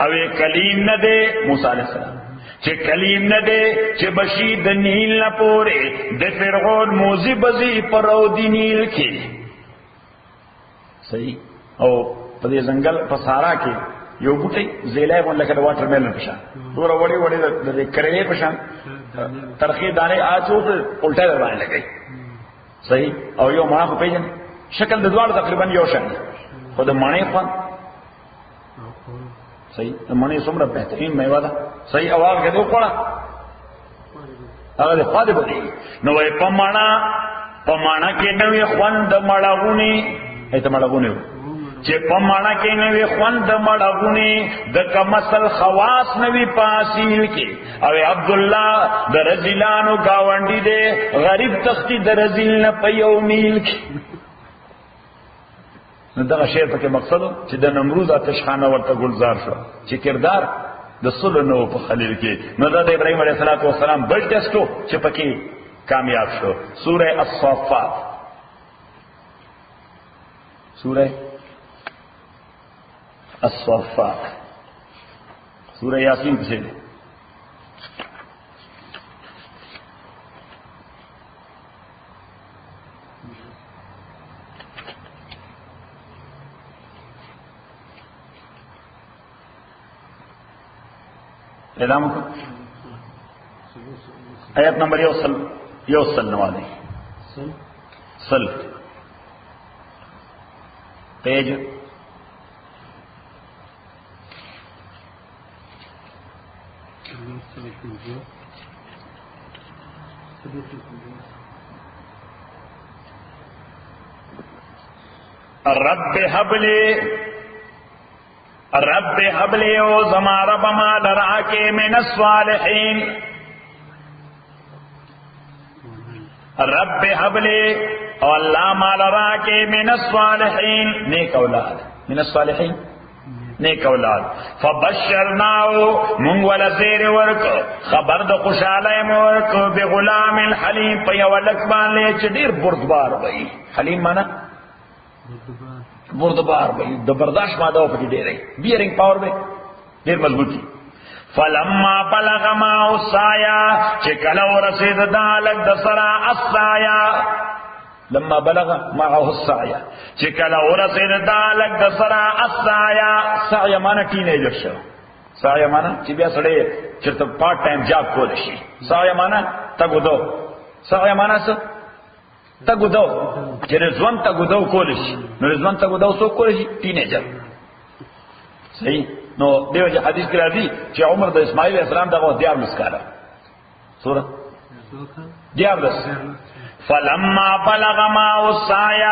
او کلیم نه دی موسی عليه السلام چې کلیم نه دی چې بشي د نیل نه پورې د فرعون موزي بزي پر او د نیل کې صحیح او په دې ځنګل په سارا کې یو بوټي زیلای مون لکه د واټر میلن په شان ډور وړي وړي د کرلې په شان ترخی دانه اچو ته الټه باندې لګي صحیح او یو ما په پیژن شکل د دوار تقریبا یو شان خو د معنی په صحیح د معنی څومره بهترین میوه ده صحیح اواز غو کوړه هغه د خاله بدی نو په معنا کې نوې خوند مړاغونی ایته مړاغونی چې په معنا کې نوې خوند مړاغونی د کمسل خواص نوې پاسیل کې او عبد الله د رزلانو گاونډي دی غریب تختی د رزل نه په یو میل کې نو دا شی په کې مقصد چې د نمروز آتشخانه ورته گلزار شو چې کردار د سلنو په خلیل کې نو د ابراهيم عليه السلام بل ټیسټو چې پکې کامیاب شو سوره الصافات سوره الصافات سوره یاسین سے اعلان کو آیت نمبر یوصل نوالے سل پیج رب هب لي او زما رب ما لراکے من الصالحین رب هب لي او الله ما لراکے من الصالحین نیک اولاد من الصالحین نیک اولاد فبشرناه من ولا زیر ورک خبر د خوشاله ورک بغلام الحلیم په یو لک باندې چې ډیر بردبار وای حلیم معنا بردبار وای د برداشت ماده په دې ډیره بیرنګ پاور به ډیر مضبوطی فلما بلغ ما السایا چې کله ورسید دالک د سرا السایا لما بلغ معه السعي چې کله ورسید دالک د سرا السایا سعي معنا ټینیجر شو سعی معنا چې بیا سړی چرته پارت ټایم جاب کول شي. سعی معنا تګودو. سعی معنا څه؟ تګودو. چې رضوان تګودو کول شي. نو رضوان تګودو څوک کول شي؟ ټینیجر. صحیح. نو دیو چې حدیث کې راځي چې عمر د اسماعیل علیه السلام دغه دیار مسکاله. سوره دیار دس. فلما بلغ معه السعي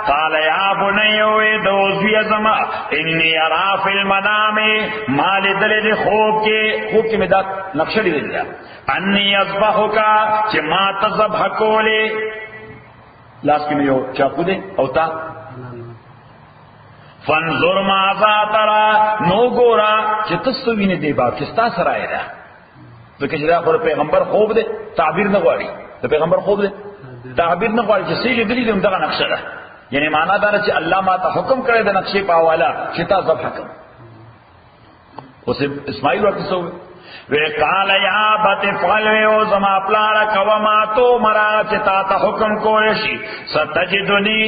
قال يا بني ودوزي زما اني ارى في المنام ما لدل خوب کې مې دا نقشه لیدل اني اذبحك چې ما تذبح کولې لاس کې یو چاقو دې او تا فانظر ماذا ترى نو ګورا چې تاسو وینې دی با چې تاسو راځي دا ځکه چې دا خو پیغمبر خوب دې تعبیر نه غواړي د پیغمبر خوب دې تعبیر نه غواړي چې سیل دې دې دغه نقشه ده یعنی معنا دا چې الله ما ته حکم کړی د نقشې په حواله چې تا ذبح کړ. اوس اسماعیل ورته سو وی قال یا بت فعل او زما پلار کو ما تو مرا چې تا ته حکم کوی شي ستجدنی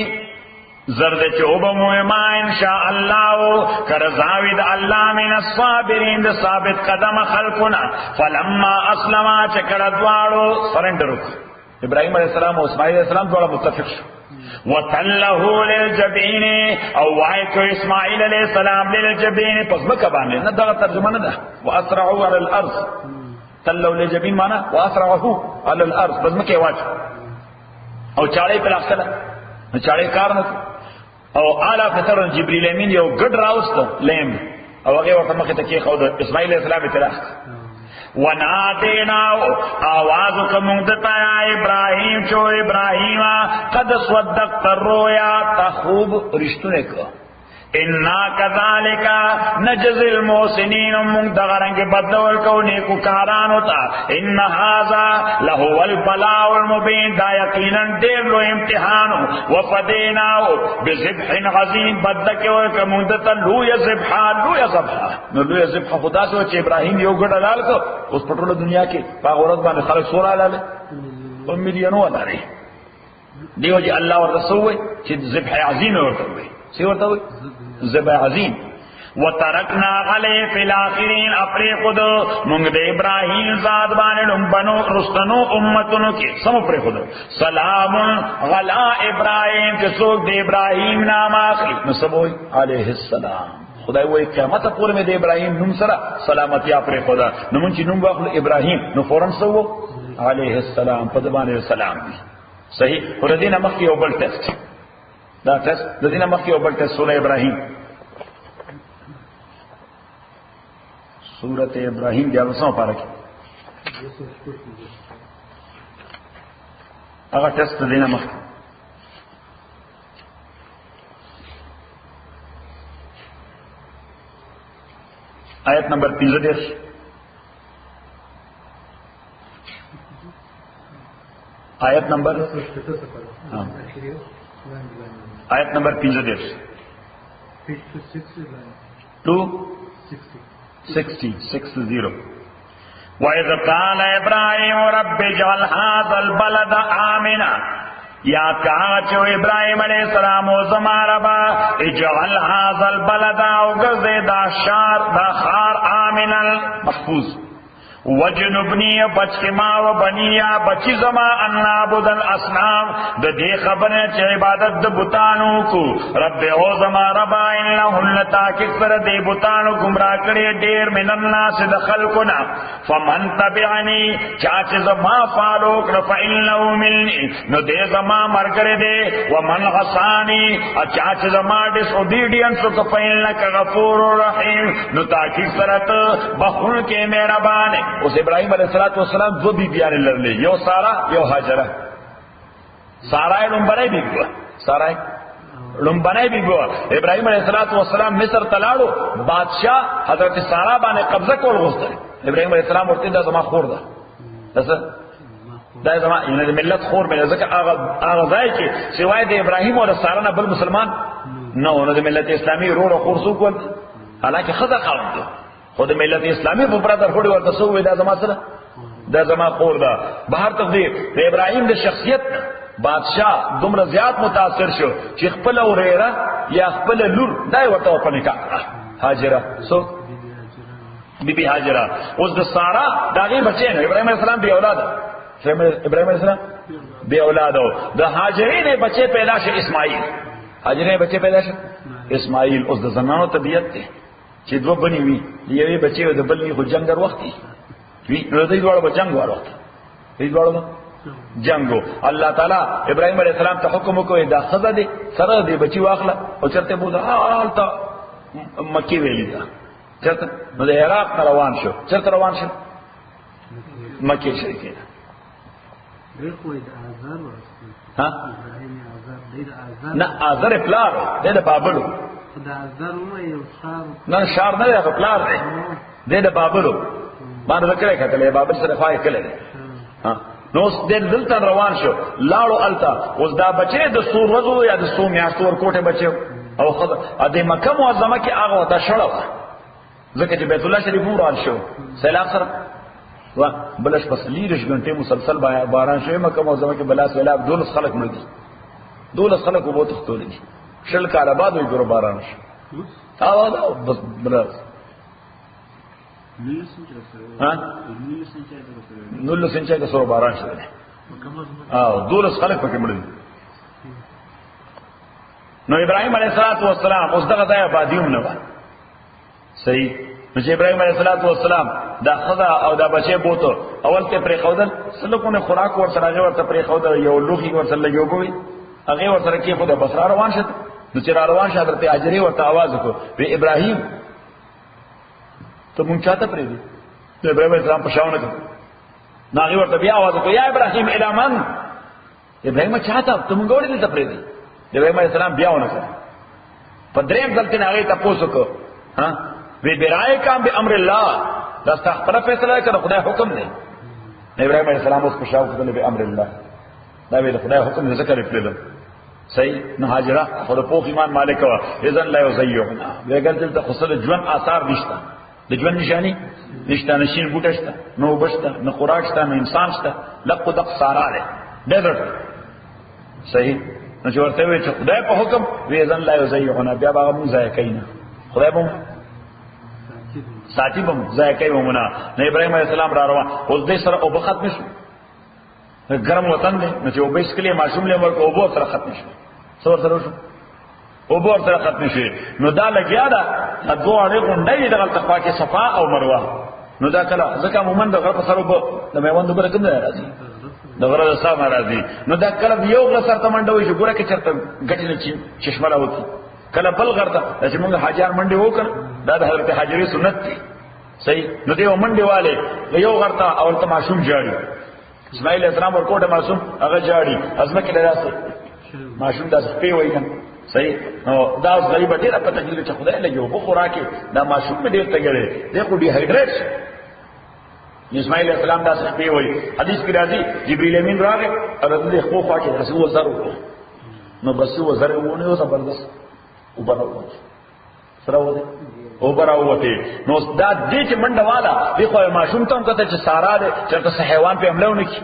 زرد چوب موما ان شاء الله کرزاوید الله من الصابرین د ثابت قدم خلقنا فلما اسلم چکر دوالو سرندر ابراهيم عليه السلام او اسماعيل عليه السلام دواړه متفق شو. وتله للجبين او وایکو اسماعیل علیہ السلام للجبين پس مکه باندې نه دا ترجمه نه ده. واسرعوا على الارض تلوا للجبين معنا واسرعوا على الارض پس مکه واچ او چاړې په لاسته چاړې کار نه او اعلی فتر جبريل امین یو ګډ راوستو لیم او هغه ورته مخه ته کې خو د اسماعیل علیہ السلام ته ونادیناو آوازو کمونگدتا یا ابراہیم چو ابراہیم قد صدقت الرؤیا تا خوب رشتونے کو انا کذالکا نجزی المحسنین مونگدغرنگ بدول کو نیکو کاران ہوتا ان هذا لہو البلاء المبین دا یقینا دیر لو امتحانو وفدیناو بذبح عظیم بدکو کمونگدتا لوی ذبحا نو لوی ذبحا خدا سو چه ابراہیم یو گڑا لال کو اس پٹرول دنیا کے پاغورت بانے خلق سورا لالے اور ملینو لارے دیو جی اللہ ورسوے چه ذبح عظیم ورسوے سی ورته وي ذبح عظیم وترکنا علی فی الاخرین اپری خود مونږ د ابراهیم ذات باندې لومبنو رستنو امتونو کې سم پرې خود سلام علی ابراهیم چې څوک د ابراهیم نام اخلي نو سبوي علیه السلام خدای وایي قیامت پورې مې د ابراهیم نوم سره سلامتی اپری خدا نو مونږ چې نوم واخلو ابراهیم نو فورن سو علیه السلام په باندې سلام صحیح ورته مخکې یو بل ټیسټ دا ټیسټ د دې نه مخکې یو بل ټیسټ سورہ ابراهیم سورۃ ابراهیم د 9 پاره کې هغه ټیسټ د دې نه مخکې آیت نمبر 35 آیت نمبر آیت نمبر 35 260 وَإِذْ قَالَ إِبْرَاهِيمُ رَبِّ اجْعَلْ هَذَا الْبَلَدَ آمِنًا یا کہا چو ابراہیم علیہ السلام و زماربا اجعل هذا البلد او گرزے دا شار دا خار آمنا محفوظ وجنبنی بچ کے ما و بنیا بچی زما ان نعبد الاصنام د دې خبره چې عبادت د بوتانو کو رب او زما ربا انهم لتاکثر سر دې بوتانو گمراه کړي ډېر من الناس د خلقنا فمن تبعنی چا چې زما فالو کړ فإنه مني نو دې زما مرګره دې ومن غصانی چا چې زما ډیس اوبیډینس کو فإنک غفور رحیم نو تاکثر سرت بخون کې مهربان اس ابراہیم علیہ السلام دو بی بیان لرلی یو سارا یو حاجرہ سارا لنبنائی بھی گوا سارا لنبنائی بھی گوا ابراہیم علیہ السلام مصر تلاڑو بادشاہ حضرت سارا بانے قبضہ کول غوستر ابراہیم علیہ السلام ورطی دا زمان خور دا دا زمان یعنی ملت خور میں ذکر آغازائی کی سوائے دا ابراہیم اور سارا نا بل مسلمان نو دا ملت اسلامی رو رو خور سوکول حالانکہ خدا خاون دو خود ملت اسلامی په برادر خوري ورته سوې دا زما سره دا زما خور دا بهر تقدیر د ابراهیم د شخصیت بادشاہ دومره زیات متاثر شو چې خپل اوریرا یا خپل لور دای ورته په نکاح هاجره سو بی بی هاجرہ اوس د سارا داغه بچی نه ابراهيم عليه السلام بی اولاد ابراهيم عليه السلام بی اولاد د هاجرې نه بچی پیدا شه اسماعیل هاجرې بچی پیدا شه اسماعیل اوس د زنانو طبیعت ته چې دوه بنی وي یوې بچی د بلې خو جنگ وخت وي نو دوی ډول به جنگ وروت دوی ډول جنگو الله تعالی ابراهيم عليه السلام ته حکم وکړ دا خزه دي سره دي بچي واخله او چرته بوده حالت مکی ویلی دا چرته نو د عراق روان شو چرته روان شو مکی شریکه ریخوی د آزار ورسته ها ابراهیم آزار دید آزار نه آزار پلار د بابلو د آزار مو یو شار نه شار نه دی پلار دی د بابلو باندې وکړه کله بابل سره فای کله ها نو دلته روان شو لاړو التا اوس دا بچي د سور ورځو یا د سو میاشتو ورکوټه بچو او خدای ا دې مکه معظمه کې هغه وتا شړو ځکه چې بیت الله شریف مور شو سیلاب سره وا بلش پسلیرش غنټه مسلسل باران شوی مکه معظمه کې بلا سیلاب 12 خلک مړ دي 12 خلک وبو تختول دي شل کاله بعد وي ګور باران شو او دا بس بلاس ها نو سنچا کې سره باران شو او 12 خلک پکې مړ دي نو ابراهيم عليه السلام اوس دغه ځای آبادیوم نه و صحیح نو چې ابراهيم عليه السلام دا خدا او دا بچي بوته اول ته پرې خودل سلکونه خوراک ور سره ورته پرې خودل یو لوخي ور سره لګوي هغه ور سره کې خو د بصره روان شد نو چې روان شه حضرت اجری ورته आवाज وکړ وی ابراهيم ته مونږ چاته پرې دي ته ابراهيم عليه السلام په شاونه کې ناغي ورته بیا आवाज وکړ یا ابراهيم الی من ابراهيم چاته ته مونږ وړي ته پرې دي ابراهيم عليه السلام بیا ونه کړ په دریم ځل ته هغه تاسو کو ها وی برای کام به امر الله دا استغفر فیصله کړه خدای حکم دی ابراهيم عليه السلام اوس په شاو کې به امر الله دا وی خدای حکم ذکر کړل صحیح نه هاجره خو په ایمان مالک وا اذن لا یزیعنا وګر دلته خصل ژوند آثار نشته د ژوند نشانی نشته نشین بوټشته نو بشته نه خوراک شته نه انسان شته لقد دق ساراله ډیزرټ صحیح نو چې ورته وی چې خدای په حکم وی اذن لا یزیعنا بیا هغه مون ځای کینا خدای به ساتي بم ځای کوي ومنه نه ابراهيم عليه السلام را روان اوس دې سره او بخت نشو ګرم وطن دی نو چې او بیس کلی معصوم له ورکو او بو سره ختم شو څور سره شو او بو سره ختم شي نو دا لګیا دا دوه اړې غونډې دغه تقوا کې صفا او مروه نو دا کله ځکه مومن دغه په سره وب د میوند بر کوم راځي دغه سره راځي نو دا کله یو غل سره تمنډوي چې ګوره کې چرته غټي نه چشمه راوتی کله بل غرته چې موږ حاجیان منډي وکړ دا د حضرت حاجری سنت دي صحیح نو دیو منډي والے یو غرته اول ته معصوم جاړي اسماعیل السلام ورکوټه معصوم هغه جاړي ازمکه لراسه معصوم داس په وای کنه صحیح نو دا غریب ډیر په تکلیف چې خدای له یو خوراکي دا معصوم ډیر تګړي دغه ډی هایډریټ اسماعیل السلام داس په وای حدیث کې راځي جبرئیل امین راغی او د خو خوا کې رسول زرو نو بس و زرو ونه زبردست وبراوته سره وته وبراوته نو دا دې چې منډه والا دی خو ماشوم ته کته چې سارا دې چې حیوان په حمله ونه کی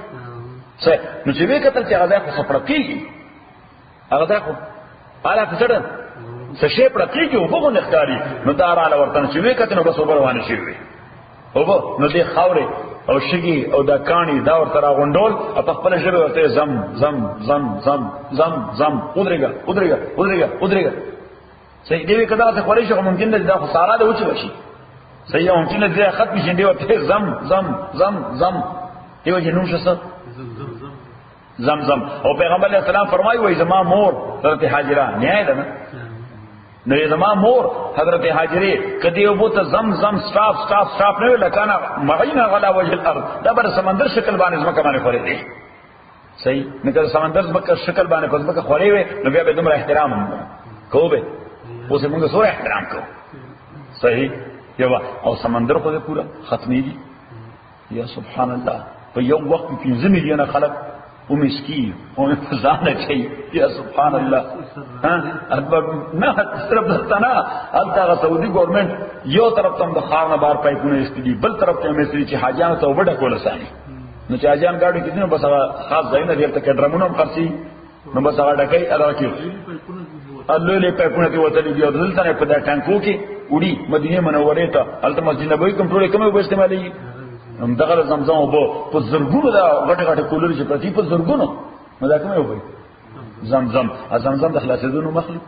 څه نو چې وی کتل چې هغه خو سپړ کیږي هغه خو اله پسړ څه شی پړ کیږي او په نختاري نو دا رااله ورته چې وی کتل نو بس وبروانه شي وي او نو دې خاورې او شګي او دا کانی دا ورته راغونډول په خپل ژبه ورته زم زم زم زم زم زم ودرېګا ودرېګا ودرېګا ودرېګا صحیح دی کدا ته خوري شو ممکن ده دا خساره ده وچی وشي صحیح ممکن ده ختم شي دی ورته زم زم زم زم دیو جنون شسه زم زم او پیغمبر علیہ السلام فرمایي وای زما مور حضرت حاجره نه ده نو زما مور حضرت حاجره کدی وبو ته زم زم سٹاپ سٹاپ سٹاپ نه لکانا مغینا غلا وجه الارض دا بر سمندر شکل باندې زما کمانه خوري دي صحیح نو سمندر زما شکل باندې کو زما خوري وي نو بیا به دومره احترام کوو اوسه موږ سره احترام کوو صحیح یو او سمندر خو دې پورا ختمي دي یا سبحان الله په یو وخت کې 15 میلیونه خلک او مسکین او ځان چي یا سبحان الله ها نه صرف دستانه البته سعودي ګورنمنت یو طرف ته د خار نه بار پایپونه استدي بل طرف ته مې چې حاجیان ته وډه کول ساني نو چې حاجیان گاډي کې نو بس خاص ځای نه دیرته کې ډرمونو خرسي نو بس هغه ډکې ادا کیږي الله له پایپونه دی وته دی دلته په دا ټانکو کې وړي مدینه منوره ته الته مسجد نبوي کوم ټول کومه به استعمالي هم دغه زمزم وبو په زرګونو دا غټه غټه کولر چې پتی په زرګونو مدا کومه وبو زمزم زمزم د خلاصېدونو مخلي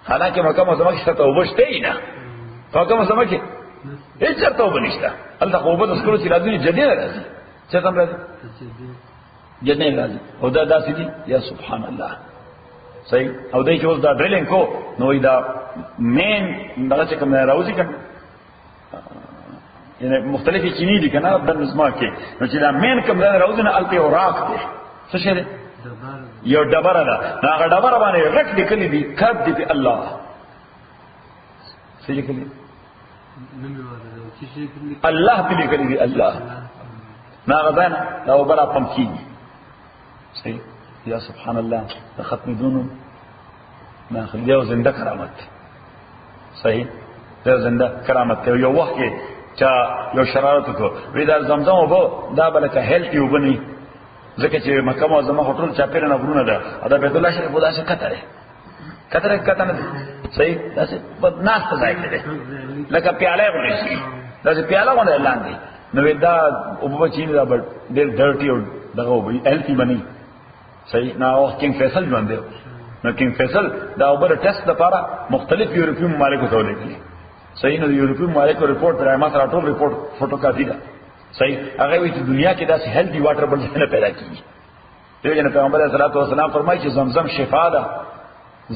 حالانکه مکه معظمه کې ته وبشته نه مکه معظمه کې هیڅ چرته وبنيشته الته خو وبد اسکول چې راځي جدي راځي څه تم راځي جدي راځي او دا داسې دي یا سبحان الله صحیح او دای چې اوس دا ډریلینګ کو نو دا مین دغه چې کوم راوځي کنه یعنی مختلفې چینی دي کنه د نظام کې نو چې دا مین کوم راوځي نه الته اوراق دي څه شي یو ډبره ده هغه ډبره باندې رټ لیکلي دي کړه دي په الله څه لیکلي الله په لیکلي دي الله ما غزانا لو بلا تمکین صحیح یا سبحان الله ختم دونو ما خلیو زنده کرامت صحیح دا زنده کرامت یو وخت کې چا یو شرارت کو وی دا زمزم وبو دا بلکه هیلتي وبني ځکه چې مکه معظمه هوټل چا پیرنه غرونه ده دا بیت الله شریف ودا څه کتره نه صحیح دا څه بدناس ځای دی لکه پیاله ونیسي دا څه پیاله ونه لاندې نو دا وبو چې دا ډېر ډرټي او دغه وبي هیلتي بني صحیح نو کینګ فیصل باندې نو کینګ فیصل دا اوبر ټیسټ لپاره مختلف یورپی ممالکو ته ولېږي صحیح نو یورپی ممالکو رپورټ پر ما سره ټول رپورټ فوټو کاپی ده صحیح هغه وی چې دنیا کې داسې هیلتي واټر بل څه نه پیدا کیږي دیو جن پیغمبر صلی الله علیه وسلم فرمایي چې زمزم شفا ده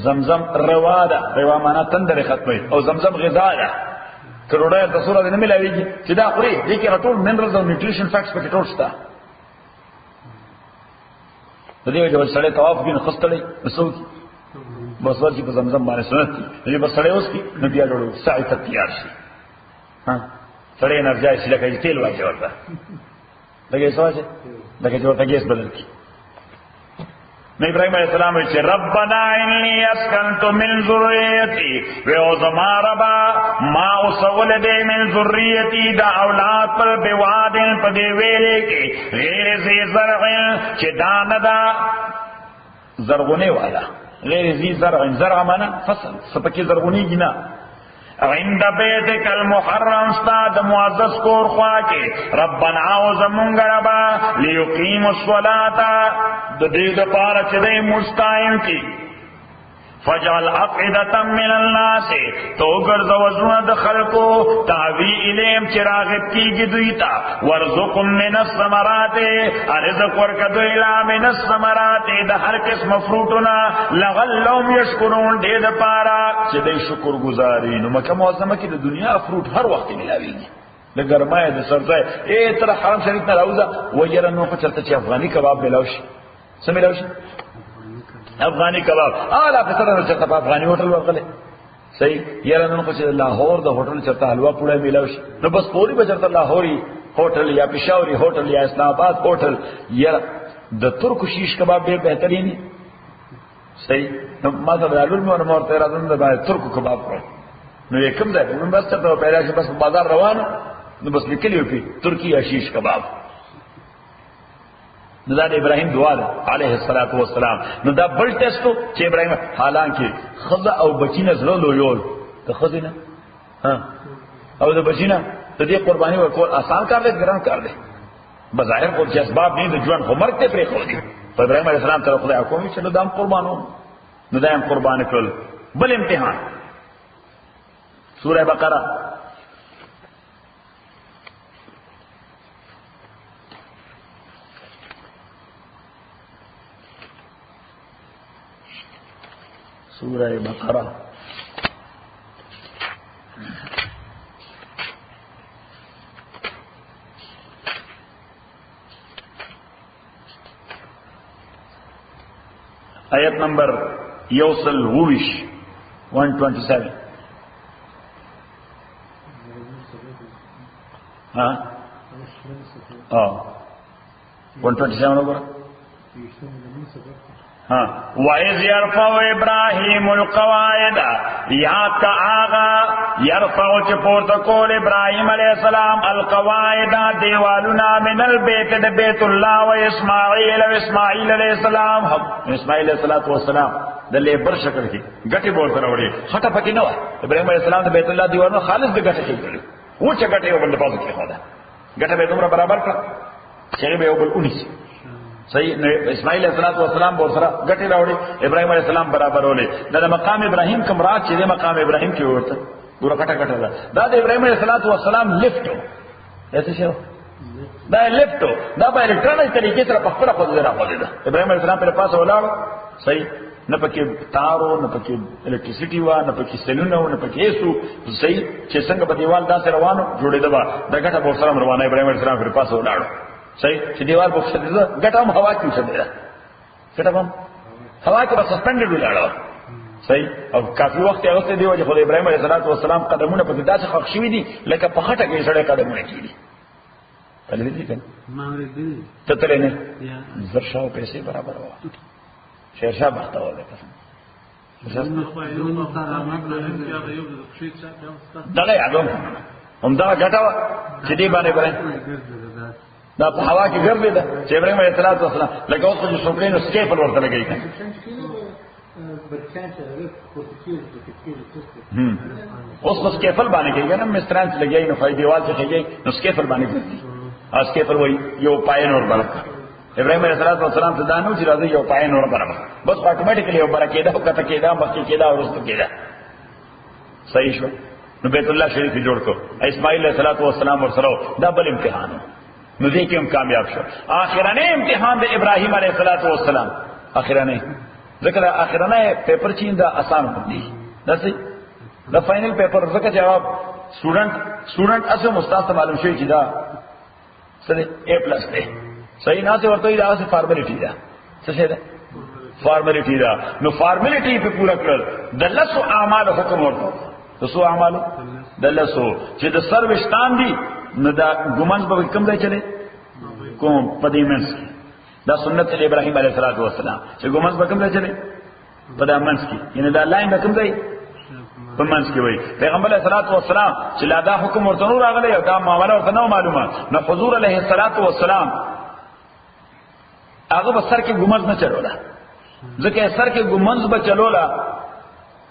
زمزم روا ده روا معنا تندر ختمي او زمزم غذا ده کروڑه د سوره نه ملایږي چې دا خوري دې کې ټول منرالز او نیوټریشن فیکټس پکې ټول شته د دې وجه سره طواف کې خستلې وسو بس ورته په زمزم باندې سنت دي بس سره اوس کې نبي اړو سعی ته تیار شي ها سره نه ځای چې لکه تیل واچي ورته دغه سوچ دغه جوړه کېس بدل کی نو ابراهيم عليه السلام چې ربنا اني اسكنت من ذريتي وزما ربا ما اوسول دې من ذريتي دا اولاد پر بواد په دې ویلې کې غیر زي زرع چې دان دا زرغونه والا غیر زي زرع معنا فصل سپکه زرغونی گنا عند بیتک المحرم استاد معزز کور خوا کې ربنا اعوذ من غربا ليقيم الصلاه د دې لپاره چې دې مستقیم کی فجعل افئده من الناس تو ګرځو زونه د خلقو تعوی الیم چراغ کیږي دوی ته ورزقهم من الثمرات رزق ورکدو الا من الثمرات د هر قسم فروټونه لغلهم یشکرون دې لپاره چې دې شکر گزاري نو مکه معظمه کې د دنیا فروټ هر وخت ملاويږي د ګرمای د سرځای تر حرم شریف ته راوځه ويره نو په چرته چې افغاني کباب ملاوي څه ملاوي افغانی کباب اعلی فسره چرته په افغانی هوټل ورغله صحیح یاره نن خو چې لاهور د هوټل چرته حلوا پوره میلاوي نو بس پوری به چرته لاهوري هوټل یا پېښوري هوټل یا اسلام آباد هوټل یا د ترک شیش کباب ډېر بهترین صحیح نو ما ته دالول مو نور ته راځم د ترک کباب نو کوم ځای نو بس ته پیدا شي بس بازار روان نو بس لیکلی وي ترکیه شیش کباب نو دا ابراهيم دعا ده عليه الصلاه والسلام نو دا بل ټیسټو چې ابراهيم حالانکه خزه او بچینه زړه لویول ته خزینه ها او د بچینه ته دې قرباني ورکول آسان کار دی ګران کار دی بظاهر کو چې اسباب نه د ژوند عمر ته پرې خو دي ابراهيم عليه السلام ته خدای کوم چې نو دام قربانو نو دام قربان کړل بل امتحان سوره بقره سورہ بقرہ آیت نمبر یوصل ووش 127 ہاں 127 ہوگا وَإِذْ يَرْفَعُ إِبْرَاهِيمُ الْقَوَاعِدَ یاد کا آغا یرفع چپورت کول ابراہیم علیہ السلام القواعد دیوالنا من البیت بیت اللہ و اسماعیل علیہ السلام. اسماعیل علیہ السلام د لیبر شکل کی گٹی بورت راوڑی خطا پکی نو ابراہیم علیہ السلام د بیت اللہ دیوالنا خالص د گٹی کی وہ چ گٹی وبل پاس کی خدا گٹا به تمرا برابر کا چری به وبل 19 صحیح. اسماعیل علیہ السلام بور سره گٹی راوڑی ابراہیم علیہ السلام برابر ولے دا مقام ابراہیم کم رات چې مقام ابراہیم کی ورته ګور کټه کټه دا د ابراہیم علیہ السلام لیفٹ ایسے شو دا لیفٹ دا په الکترونیک طریقې سره په خپل خود را خود دا ابراہیم علیہ السلام پر پاس ولاړ صحیح نه پکې تارو نه پکې الکتریسيټي وا نه پکې سلونه نه پکې ایسو صحیح چې څنګه په دیوال داسې روانو جوړې دا دا ګټه بور سره روانه ابراہیم علیہ السلام پر پاس ولاړ صحیح چې دیوال په څه ده ګټه هم هوا کې څه ده ګټه هم هوا کې بس سسپندډ ولاړ صحیح. او کافي وخت هغه ته دیو چې خدای ابراهیم علیه السلام قدمونه په داسې خښ شوي دي لکه په خټه کې سړی قدمونه کیږي پدې دي کنه ما ورته ته تلې نه زر شاو پیسې برابر و شیرشاه بخته و ده دغه یادوم هم دا ګټه چې دی باندې دا په هوا کې ګرځي ده چې ابراهیم علیه السلام لکه اوس چې څوکړې نو سکیپل ورته لګی کنه اوس بس کیفل باندې کېږي نه مستران چې لګي نو فائدې دیوال چې کېږي نو سکیفل باندې کېږي اس کیفل وای یو پاین اور برابر ابراهیم علیه السلام ته دانو چې راځي یو پاین اور برابر بس اتوماتیکلی یو برکې ده او کته کې ده مخکې کې ده او ورسته کې ده صحیح شو. نو بیت الله شریف جوړ کو اسماعیل علیه السلام ورسره دا بل امتحان نو دې کې هم کامیاب شو. اخرنه امتحان د ابراهیم علیه السلام اخرنه ذکر اخرنه پیپر چین دا آسان دی داسې دا فائنل پیپر ذکر جواب سٹوڈنٹ اسه استاد ته معلوم شوی چې دا سره A+ دی صحیح نه څه ورته دا اسه فارمالیټی دا څه شه دا فارمالیټی دا نو فارمالیټی په پورا کړل د لسو اعمال حکم ورته لسو اعمال د لسو چې د سروشتان دي نو دا ګمان به کوم ځای چلے کوم پدیمنس دا سنت ابراهیم علیه السلام چې ګمنځ به کوم ځای چلے په دا منځ کې یعنی دا لاین به کوم ځای په منځ کې وای پیغمبر علیه السلام چې لا دا حکم ورته نور راغلی او دا معاملې ورته نو معلومه نو حضور علیه السلام هغه به سر کې ګمنځ نه چلولا ځکه سر کې ګمنځ به چلولا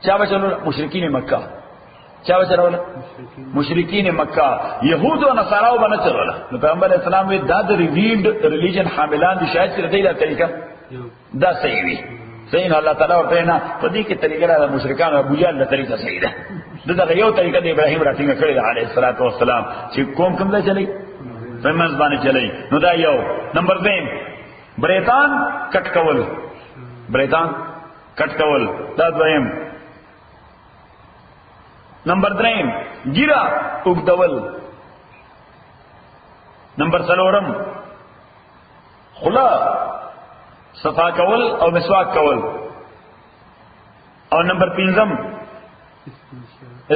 چا به چلولا مشرکین مکه چا به چلولا مشرکین مکه يهود او نصاراو باندې چلولا نو پیغمبر علیه السلام وی دا د ریویلډ ریلیجن حاملان دي شاید چې دې دا طریقه دا صحیح وي صحیح نه الله تعالی ورته نه په دې کې طریقه د مشرکان ابو جهل د طریقه صحیح ده دغه یو طریقه د ابراهیم راټینګ کړی علیه السلام چې کوم ځای چلی فمنځ باندې چلی نو دا یو نمبر 2 بریتان کټ کول دا دویم نمبر 3 ګیرا وګدول نمبر 4 خلا صفا کول او مسواک کول او نمبر 5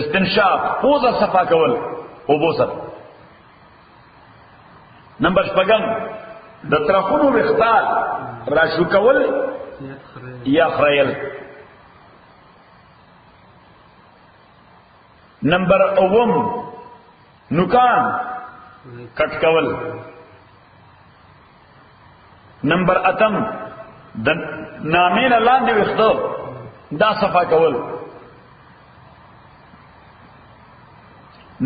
استنشاق پوزه صفا کول او بوسه نمبر 5 د ترخونو وختال راشو کول یا خریل نمبر 9 نکان کټ کول نمبر 8 د نامین لاندې وختو دا صفا کول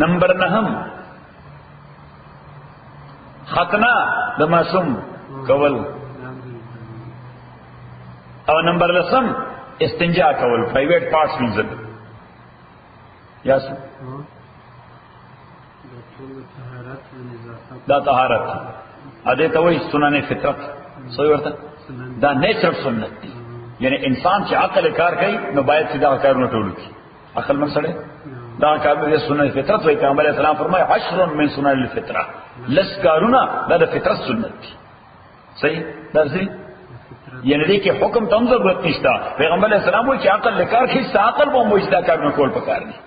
نمبر 9 ختنه د معصوم کول او نمبر 10 استنجا کول پرایویټ پارټس وینځل یاس دا طهارت اده ته وای سنن فطرت سوی ورته دا نیچرل سنت دی یعنی انسان چې عقل کار کوي نو باید سیدا کارونه ټول کی عقل من سره دا کار د سنن فطرت وای پیغمبر اسلام فرمای 10 من سنن الفطره لس کارونه دا د فطرت سنت دی صحیح درځي یعنی دې کې حکم ته ضرورت نشته پیغمبر اسلام وای چې عقل کار کوي عقل به موجوده کارونه کول پکار دي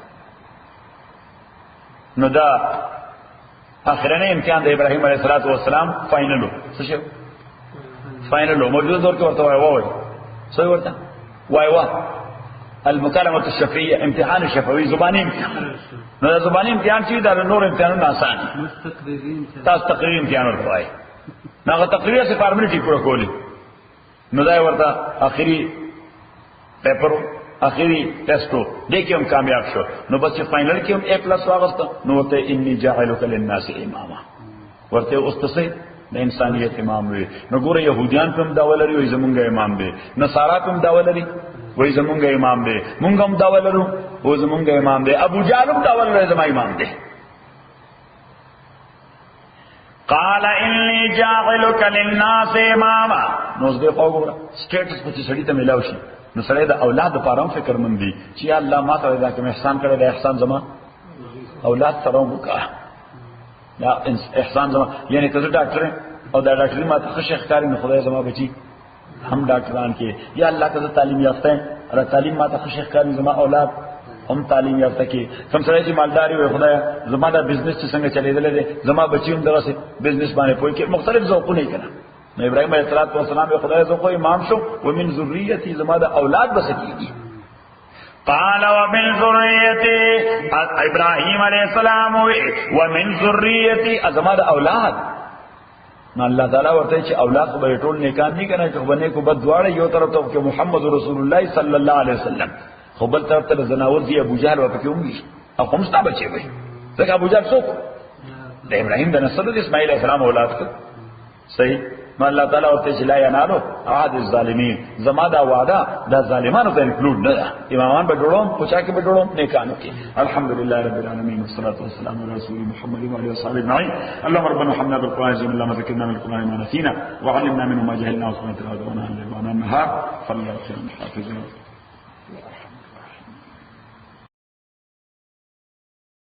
نو دا اخرنه امتحان د ابراهیم علیه السلام فائنلو څه شو فائنلو موجود دور کې ورته وای سوی ورته وایوا المکالمه الشفویه امتحان شفوی زبانی امتحان. نو دا زبانی امتحان چې دا نور امتحانونه آسان دي. تاسو تقریری امتحان ورته وایي. نو تقریری سے فارمیلټی پوره کولی. نو دا ورته اخیری پیپر اخیری ټیسټو دې کې هم کامیاب شو. نو بس چې فائنل کې هم A+ واغسته نو ورته انی جاعلک للناس اماما. ورته اوسته د انسانیت امام وي. نو ګوره يهوديان په داوا لري وي زمونږ امام دی، نصارا په داوا لري وي زمونږ امام دی، مونږ هم داوا لرو و زمونږ امام دی، ابو جهل هم داوا لري زمونږ امام دی. قال انی جاعلک للناس اماما. نو زه په وګوره سټیټس په سړی ته ملاوي شي. نو سړی د اولاد لپاره فکر مند دي چې الله ما ته دا کوم احسان کړی دا احسان زما اولاد سره وکړه. دا احسان زما یعنی ته ډاکټر او دا ډاکټر ما ته ښه ښکاری نه خدای زما بچي هم ډاکټران کې یا الله ته تعلیم یافته را تعلیم ما ته ښه ښکاری زما اولاد هم تعلیم یافته کې کوم سره چې مالداري وي خدای زما دا بزنس څنګه چلیدل دي زما بچي هم درسه بزنس باندې پوي کې مختلف ذوقونه کړه. نو ابراهيم عليه السلام خدای ذوق امام شو ومن ذريتي زما دا اولاد بس کېږي. قال ومن ذريتي ابراهيم عليه السلام ومن ذريتي ازما دا اولاد. نو الله تعالی ورته چې اولاد به ټول نیکان دي کنه چې باندې کو بد دواړه یو طرف ته چې محمد رسول الله صلی الله علیه وسلم خو بل طرف ته زناور دی ابو جهل او پکې ومږي او کوم څه بچي وي ځکه ابو جهل څوک د ابراهيم د نسل د اسماعیل علیه السلام اولاد ته صحیح. نو الله تعالی ورته چې لا ینالو عهد الظالمین زما دا وعده دا ظالمانو ته انکلود نه ده. امامان به جوړوم پوچا کې به جوړوم نیکانو کې. الحمدلله رب العالمین والصلاه والسلام على رسول محمد وعلى اله وصحبه اجمعين. اللهم ربنا ارحمنا بالقران العظيم اللهم ذكرنا من القران ما نسينا وعلمنا منه ما جهلنا وصلنا تلاوته ونهى عن النهار. فلله خير حافظنا